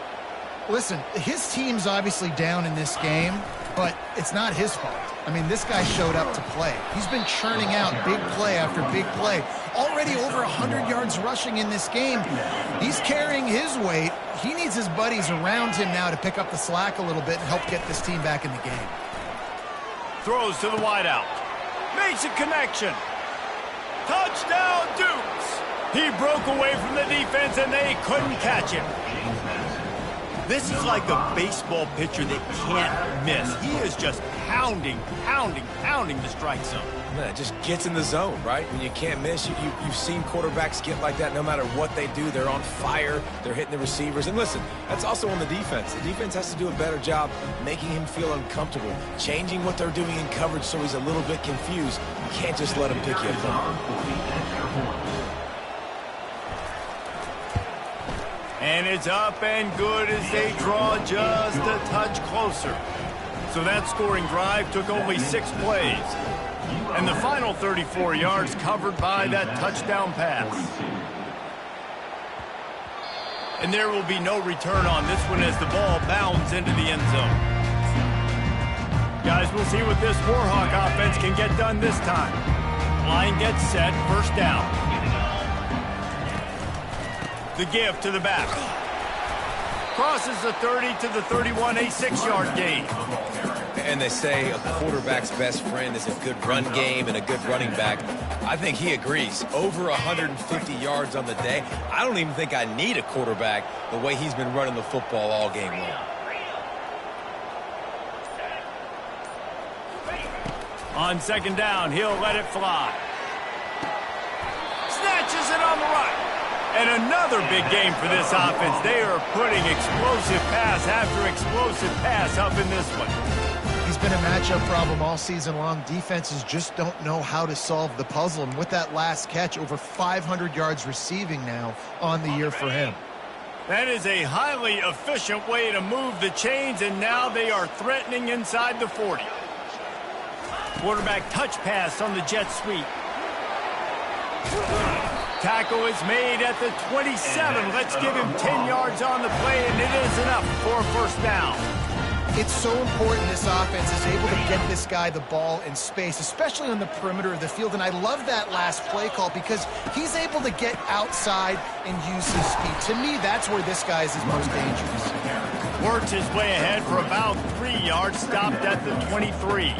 Listen, his team's obviously down in this game, but it's not his fault. I mean, this guy showed up to play. He's been churning out big play after big play. Already over 100 yards rushing in this game. He's carrying his weight. He needs his buddies around him now to pick up the slack a little bit and help get this team back in the game. Throws to the wideout. Makes a connection. Touchdown, Dukes! He broke away from the defense, and they couldn't catch him. This is like a baseball pitcher that can't miss. He is just pounding the strike zone. Man, it just gets in the zone, right? When you can't miss, you've seen quarterbacks get like that no matter what they do. They're on fire. They're hitting the receivers. And listen, that's also on the defense. The defense has to do a better job making him feel uncomfortable, changing what they're doing in coverage so he's a little bit confused. You can't just let him pick you apart. And it's up and good as they draw just a touch closer. So that scoring drive took only 6 plays. And the final 34 yards covered by that touchdown pass. And there will be no return on this one as the ball bounds into the end zone. Guys, we'll see what this Warhawk offense can get done this time. Line gets set, first down. The give to the back. Crosses the 30 to the 31, a 6-yard gain. And they say a quarterback's best friend is a good run game and a good running back. I think he agrees. Over 150 yards on the day. I don't even think I need a quarterback the way he's been running the football all game long. On second down, he'll let it fly. Snatches it on the right. And another big game for this offense. They are putting explosive pass after explosive pass up in this one. He's been a matchup problem all season long. Defenses just don't know how to solve the puzzle. And with that last catch, over 500 yards receiving now on the year for him. That is a highly efficient way to move the chains, and now they are threatening inside the 40. Quarterback touch pass on the jet sweep. Tackle is made at the 27. Let's give him 10 yards on the play, and it is enough for a first down. It's so important this offense is able to get this guy the ball in space, especially on the perimeter of the field. And I love that last play call because he's able to get outside and use his speed. To me, that's where this guy is his most dangerous. Works his way ahead for about 3 yards, stopped at the 23.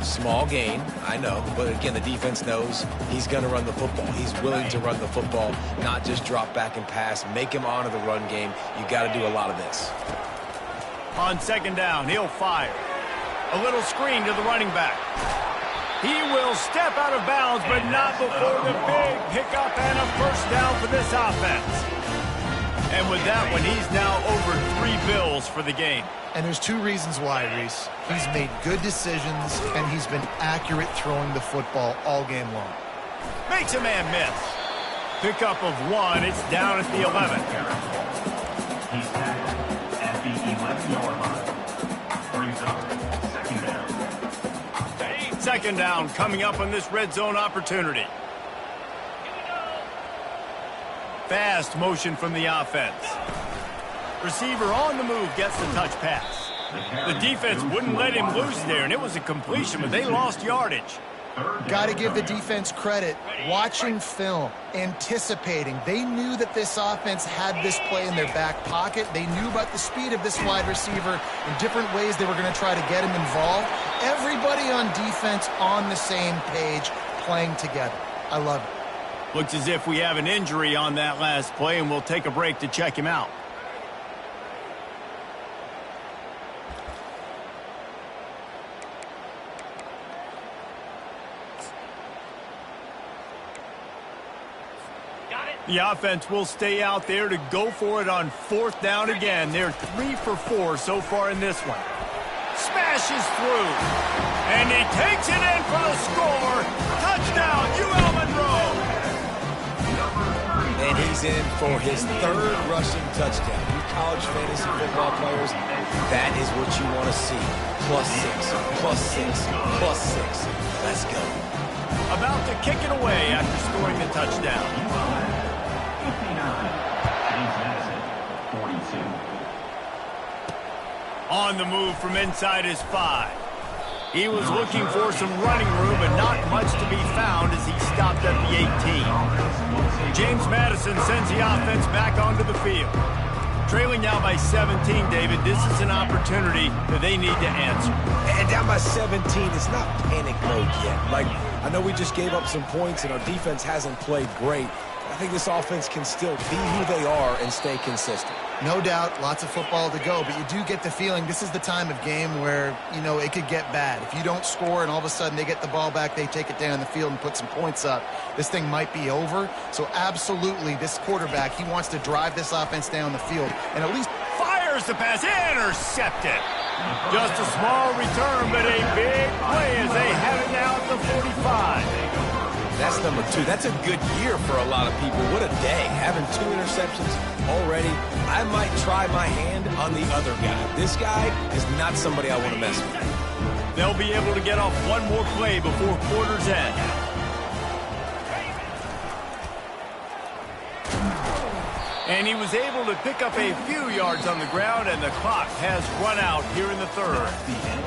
Small gain, I know, but again, the defense knows he's going to run the football. He's willing to run the football, not just drop back and pass, make him honor the run game. You got to do a lot of this. On second down, he'll fire. A little screen to the running back. He will step out of bounds, but not before the big pickup and a first down for this offense. And with that one, he's now over 3 bills for the game. And there's 2 reasons why, Reese. He's made good decisions, and he's been accurate throwing the football all game long. Makes a man miss. Pickup of 1. It's down at the 11. He's tackled at the 11-yard line. Brings up second down. Second down coming up on this red zone opportunity. Fast motion from the offense. Receiver on the move gets the touch pass. The defense wouldn't let him loose there, and it was a completion, but they lost yardage. Got to give the defense credit. Watching film, anticipating. They knew that this offense had this play in their back pocket. They knew about the speed of this wide receiver in different ways they were going to try to get him involved. Everybody on defense on the same page, playing together. I love it. Looks as if we have an injury on that last play, and we'll take a break to check him out. The offense will stay out there to go for it on fourth down again. They're 3 for 4 so far in this one. Smashes through. And he takes it in for the score. Touchdown, ULM. And he's in for his 3rd rushing touchdown. You college fantasy football players, that is what you want to see. +6, +6, +6. Let's go. About to kick it away after scoring the touchdown. 59. Madison, 42. On the move from inside his 5. He was looking for some running room, but not much to be found as he stopped at the 18. James Madison sends the offense back onto the field. Trailing now by 17, David. This is an opportunity that they need to answer. And down by 17, it's not panic mode yet. Like, I know we just gave up some points and our defense hasn't played great. I think this offense can still be who they are and stay consistent. No doubt, lots of football to go, but you do get the feeling this is the time of game where, you know, it could get bad. If you don't score and all of a sudden they get the ball back, they take it down the field and put some points up, this thing might be over. So absolutely, this quarterback, he wants to drive this offense down the field and at least fires the pass, intercepted. Just a small return, but a big play as they have it now at the 45. That's number 2. That's a good year for a lot of people. What a day. Having 2 interceptions already. I might try my hand on the other guy. This guy is not somebody I want to mess with. They'll be able to get off one more play before quarter's end. And he was able to pick up a few yards on the ground, and the clock has run out here in the 3rd.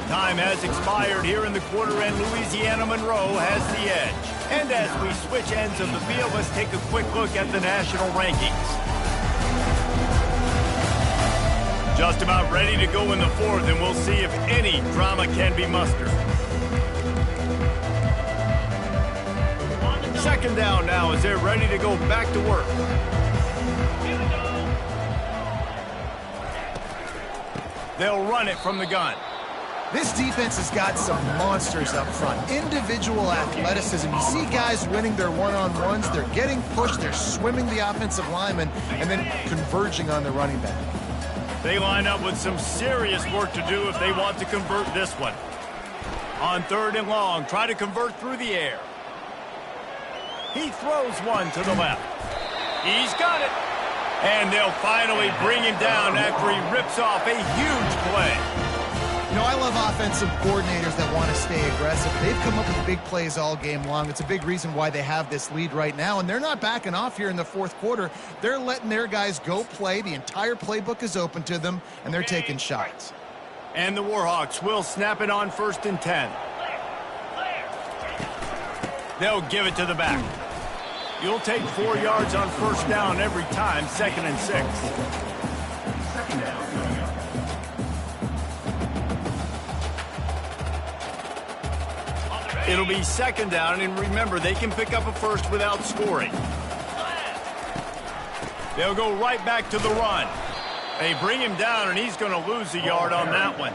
Time has expired here in the quarter, and Louisiana Monroe has the edge. And as we switch ends of the field, let's take a quick look at the national rankings. Just about ready to go in the 4th, and we'll see if any drama can be mustered. Second down now as they're ready to go back to work. They'll run it from the gun. This defense has got some monsters up front. Individual athleticism. You see guys winning their one-on-ones. They're getting pushed. They're swimming the offensive lineman and then converging on the running back. They line up with some serious work to do if they want to convert this one. On 3rd and long, try to convert through the air. He throws one to the left. He's got it. And they'll finally bring him down after he rips off a huge play. You know, I love offensive coordinators that want to stay aggressive. They've come up with big plays all game long. It's a big reason why they have this lead right now, and they're not backing off here in the 4th quarter. They're letting their guys go play. The entire playbook is open to them, and they're taking shots. And the Warhawks will snap it on 1st and 10. They'll give it to the back. You'll take 4 yards on 1st down every time, 2nd and 6. Second down coming up. It'll be 2nd down, and remember, they can pick up a first without scoring. They'll go right back to the run. They bring him down, and he's going to lose a yard on that one.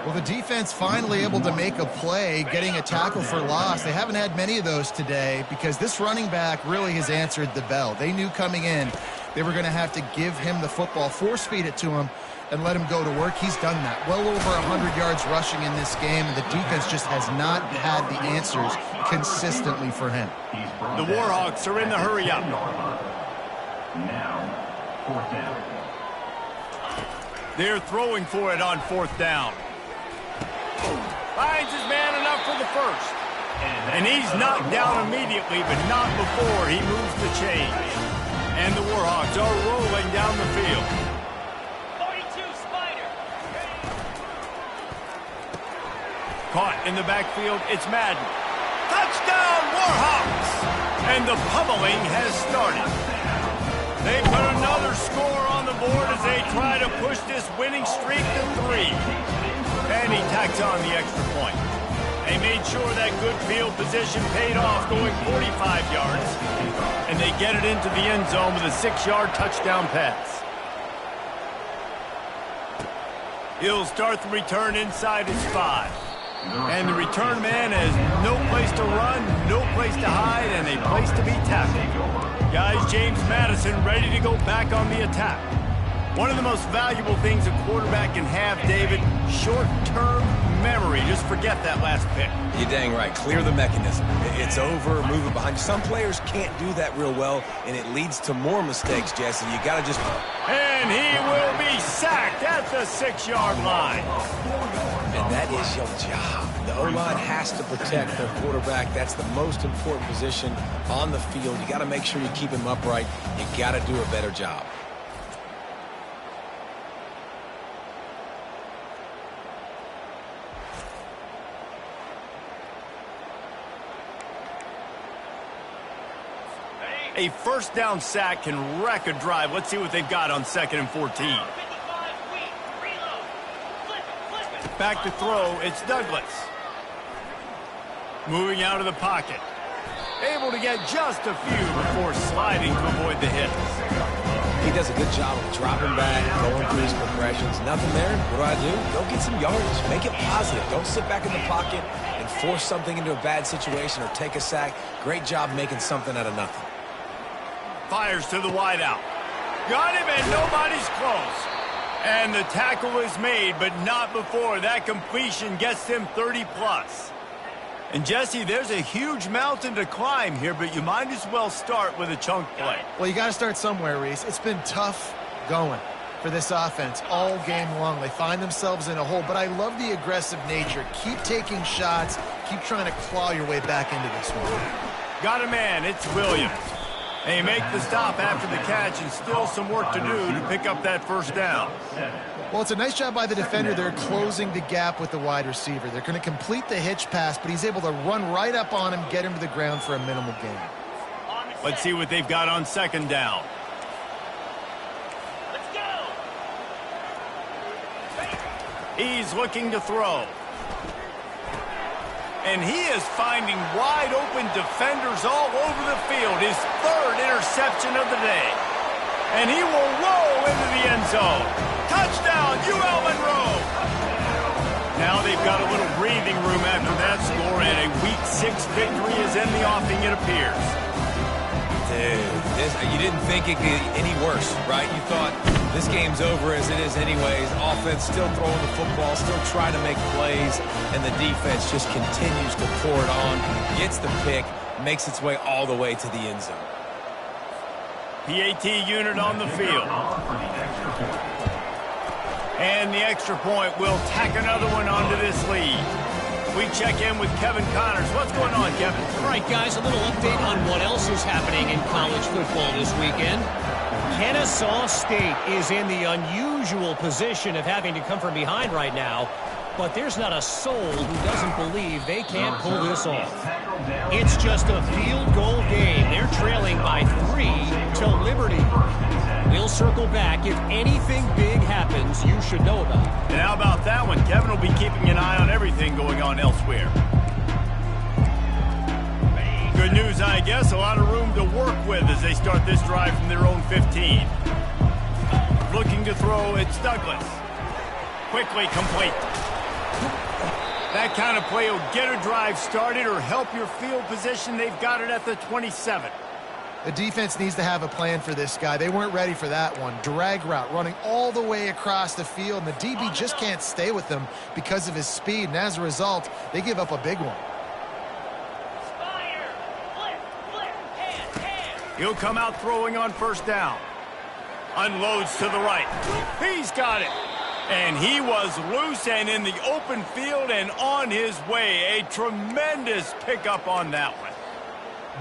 Well, the defense finally able to make a play, getting a tackle for loss. They haven't had many of those today because this running back really has answered the bell. They knew coming in they were going to have to give him the football, force feed it to him, and let him go to work. He's done that. Well over 100 yards rushing in this game, and the defense just has not had the answers consistently for him. The Warhawks are in the hurry-up. Now, 4th down. They're throwing for it on 4th down. Finds his man enough for the first. And he's knocked down immediately, but not before he moves the chains. And the Warhawks are rolling down the field. 42 Spider. Caught in the backfield, it's Madden. Touchdown, Warhawks! And the pummeling has started. They put another score on the board as they try to push this winning streak to 3. And he tacks on the extra point. They made sure that good field position paid off, going 45 yards. And they get it into the end zone with a 6-yard touchdown pass. He'll start the return inside his 5. And the return man has no place to run, no place to hide, and a place to be tackled. Guys, James Madison ready to go back on the attack. One of the most valuable things a quarterback can have, David, short-term memory. Just forget that last pick. You're dang right. Clear the mechanism. It's over, move it behind. Some players can't do that real well, and it leads to more mistakes, Jesse. You got to just... And he will be sacked at the 6-yard line. And that is your job. The O-line has to protect their quarterback. That's the most important position on the field. You got to make sure you keep him upright. You got to do a better job. A 1st down sack can wreck a drive. Let's see what they've got on 2nd and 14. Back to throw, it's Douglas. Moving out of the pocket. Able to get just a few before sliding to avoid the hit. He does a good job of dropping back, going through his progressions. Nothing there. What do? Go get some yardage. Make it positive. Don't sit back in the pocket and force something into a bad situation or take a sack. Great job making something out of nothing. Fires to the wideout. Got him, and nobody's close. And the tackle is made, but not before that completion gets them 30+. And, Jesse, there's a huge mountain to climb here, but you might as well start with a chunk play. Well, you got to start somewhere, Reese. It's been tough going for this offense all game long. They find themselves in a hole, but I love the aggressive nature. Keep taking shots. Keep trying to claw your way back into this one. Got a man. It's Williams. They make the stop after the catch, and still some work to do to pick up that 1st down. Well, it's a nice job by the defender. They're closing the gap with the wide receiver. They're going to complete the hitch pass, but he's able to run right up on him, get him to the ground for a minimal gain. Let's see what they've got on 2nd down. Let's go. He's looking to throw. And he is finding wide-open defenders all over the field. His 3rd interception of the day. And he will roll into the end zone. Touchdown, UL Monroe! Now they've got a little breathing room after that score, and a Week 6 victory is in the offing, it appears. Dude, you didn't think it could get any worse, right? You thought this game's over as it is anyways. Offense still throwing the football, still trying to make plays, and the defense just continues to pour it on, gets the pick, makes its way all the way to the end zone. PAT unit on the field. And the extra point will tack another one onto this lead. We check in with Kevin Connors. What's going on, Kevin. All right, guys, a little update on what else is happening in college football this weekend. Kennesaw State is in the unusual position of having to come from behind right now, but there's not a soul who doesn't believe they can't pull this off. It's just a field goal game. They're trailing by 3 to Liberty. We'll circle back. If anything big happens, you should know about it. And how about that one? Kevin will be keeping an eye on everything going on elsewhere. Good news, I guess. A lot of room to work with as they start this drive from their own 15. Looking to throw, it's Douglas. Quickly complete. That kind of play will get a drive started or help your field position. They've got it at the 27. The defense needs to have a plan for this guy. They weren't ready for that one. Drag route running all the way across the field, and the DB just can't stay with them because of his speed, and as a result, they give up a big one. He'll come out throwing on first down. Unloads to the right. He's got it. And he was loose and in the open field and on his way. A tremendous pickup on that one.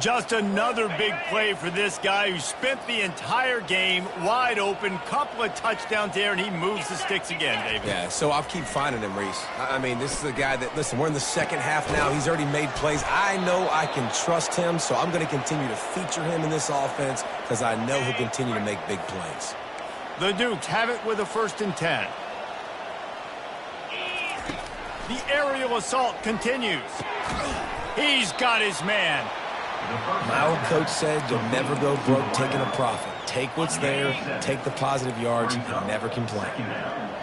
Just another big play for this guy who spent the entire game wide open. Couple of touchdowns there, and he moves the sticks again, David. Yeah, so I'll keep finding him, Reese. I mean, this is a guy that, listen, we're in the second half now. He's already made plays. I know I can trust him, so I'm going to continue to feature him in this offense because I know he'll continue to make big plays. The Dukes have it with a 1st and 10. The aerial assault continues. He's got his man. My old coach said you'll never go broke taking a profit. Take what's there, take the positive yards, and never complain.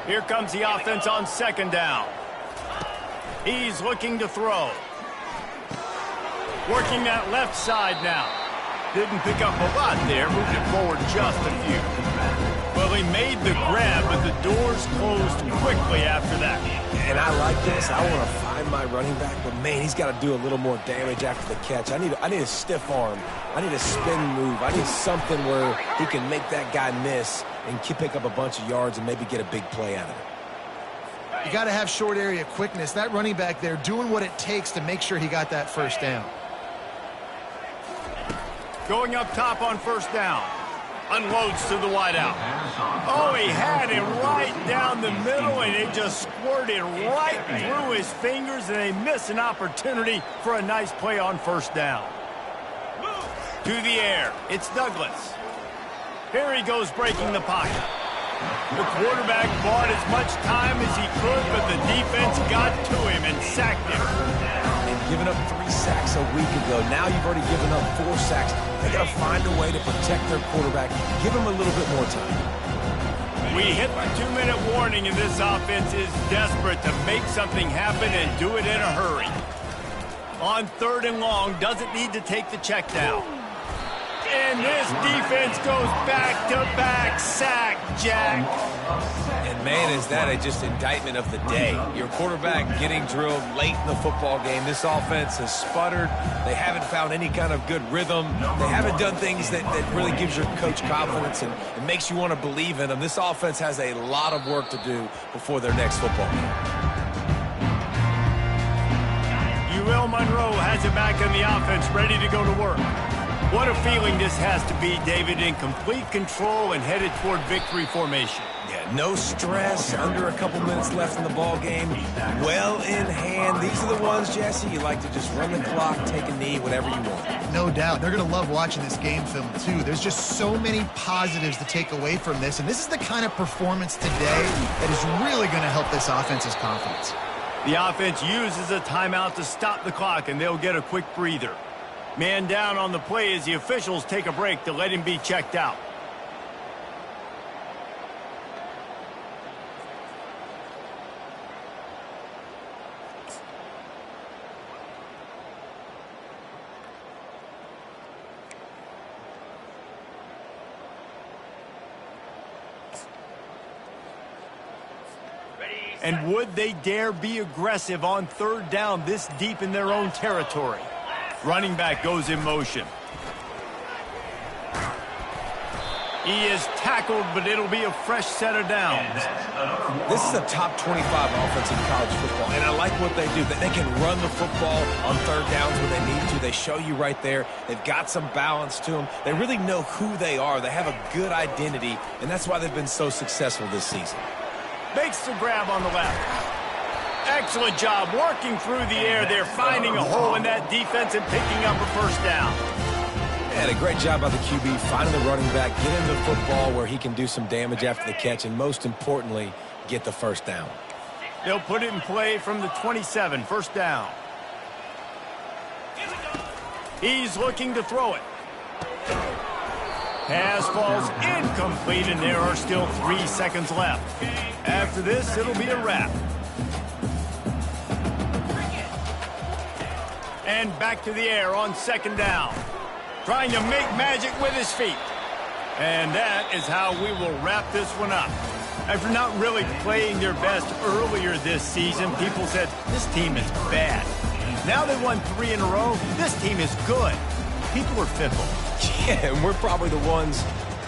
Here comes the offense on 2nd down. He's looking to throw. Working that left side now. Didn't pick up a lot there, moved it forward just a few. Well, he made the grab, but the doors closed quickly after that. And I like this. I want to find my running back, but man, he's got to do a little more damage after the catch. I need a stiff arm. I need a spin move. I need something where he can make that guy miss and pick up a bunch of yards and maybe get a big play out of it. You got to have short area quickness. That running back there doing what it takes to make sure he got that first down. Going up top on 1st down. Unloads to the wideout. Oh, he had it right down the middle, and it just squirted right through his fingers, and they miss an opportunity for a nice play on 1st down. To the air. It's Douglas. Here he goes breaking the pocket. The quarterback bought as much time as he could, but the defense got to him and sacked him. Giving up 3 sacks a week ago. Now you've already given up 4 sacks. They got to find a way to protect their quarterback. Give him a little bit more time. We hit the 2-minute warning, and this offense is desperate to make something happen and do it in a hurry. On 3rd and long, doesn't need to take the check down. And this defense goes back-to-back sack, Jack. And man, is that just indictment of the day. Your quarterback getting drilled late in the football game. This offense has sputtered. They haven't found any kind of good rhythm. They haven't done things that really gives your coach confidence and makes you want to believe in them. This offense has a lot of work to do before their next football game. UL Monroe has it back in the offense, ready to go to work. What a feeling this has to be, David, in complete control and headed toward victory formation. Yeah, no stress, under a couple minutes left in the ball game, well in hand. These are the ones, Jesse, you like to just run the clock, take a knee, whatever you want. No doubt. They're going to love watching this game film, too. There's just so many positives to take away from this, and this is the kind of performance today that is really going to help this offense's confidence. The offense uses a timeout to stop the clock, and they'll get a quick breather. Man down on the play as the officials take a break to let him be checked out. And would they dare be aggressive on 3rd down this deep in their own territory? Running back goes in motion. He is tackled, but it'll be a fresh set of downs. This is a top 25 offense in college football, and I like what they do. They can run the football on third downs when they need to. They show you right there. They've got some balance to them. They really know who they are. They have a good identity, and that's why they've been so successful this season. Makes the grab on the left. Excellent job working through the air there, finding a hole in that defense and picking up a first down. And a great job by the QB, finding the running back, getting the football where he can do some damage after the catch, and most importantly, get the first down. They'll put it in play from the 27, first down. He's looking to throw it. Pass falls incomplete, and there are still 3 seconds left. After this, it'll be a wrap. And back to the air on second down. Trying to make magic with his feet. And that is how we will wrap this one up. After not really playing their best earlier this season, people said, this team is bad. Now they won 3 in a row. This team is good. People are fickle. Yeah, and we're probably the ones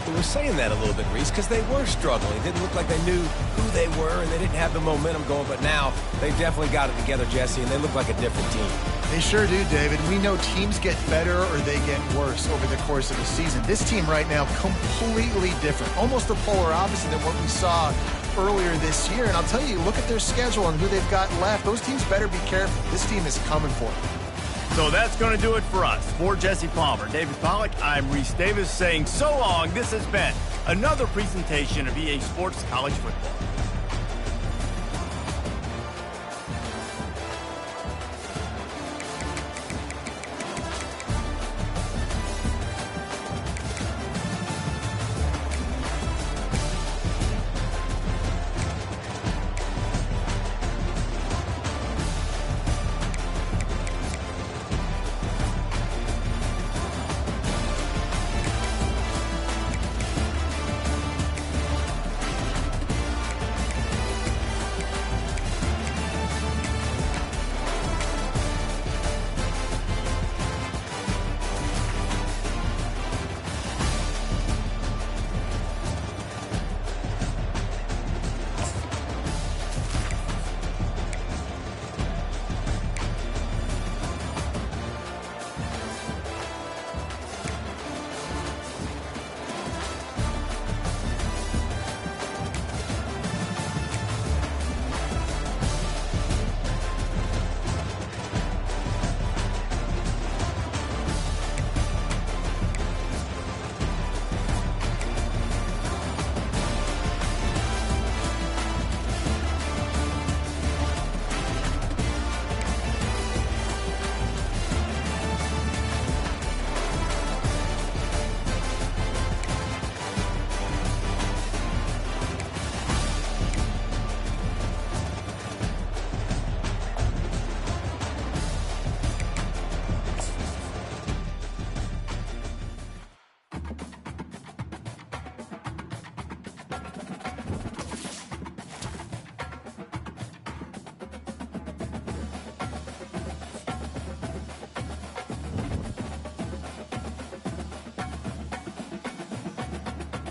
who were saying that a little bit, Reese, because they were struggling. It didn't look like they knew who they were, and they didn't have the momentum going. But now they definitely got it together, Jesse, and they look like a different team. They sure do, David. We know teams get better or they get worse over the course of the season. This team right now, completely different. Almost the polar opposite than what we saw earlier this year. And I'll tell you, look at their schedule and who they've got left. Those teams better be careful. This team is coming for them. So that's going to do it for us. For Jesse Palmer, David Pollack, I'm Reese Davis saying so long. This has been another presentation of EA Sports College Football.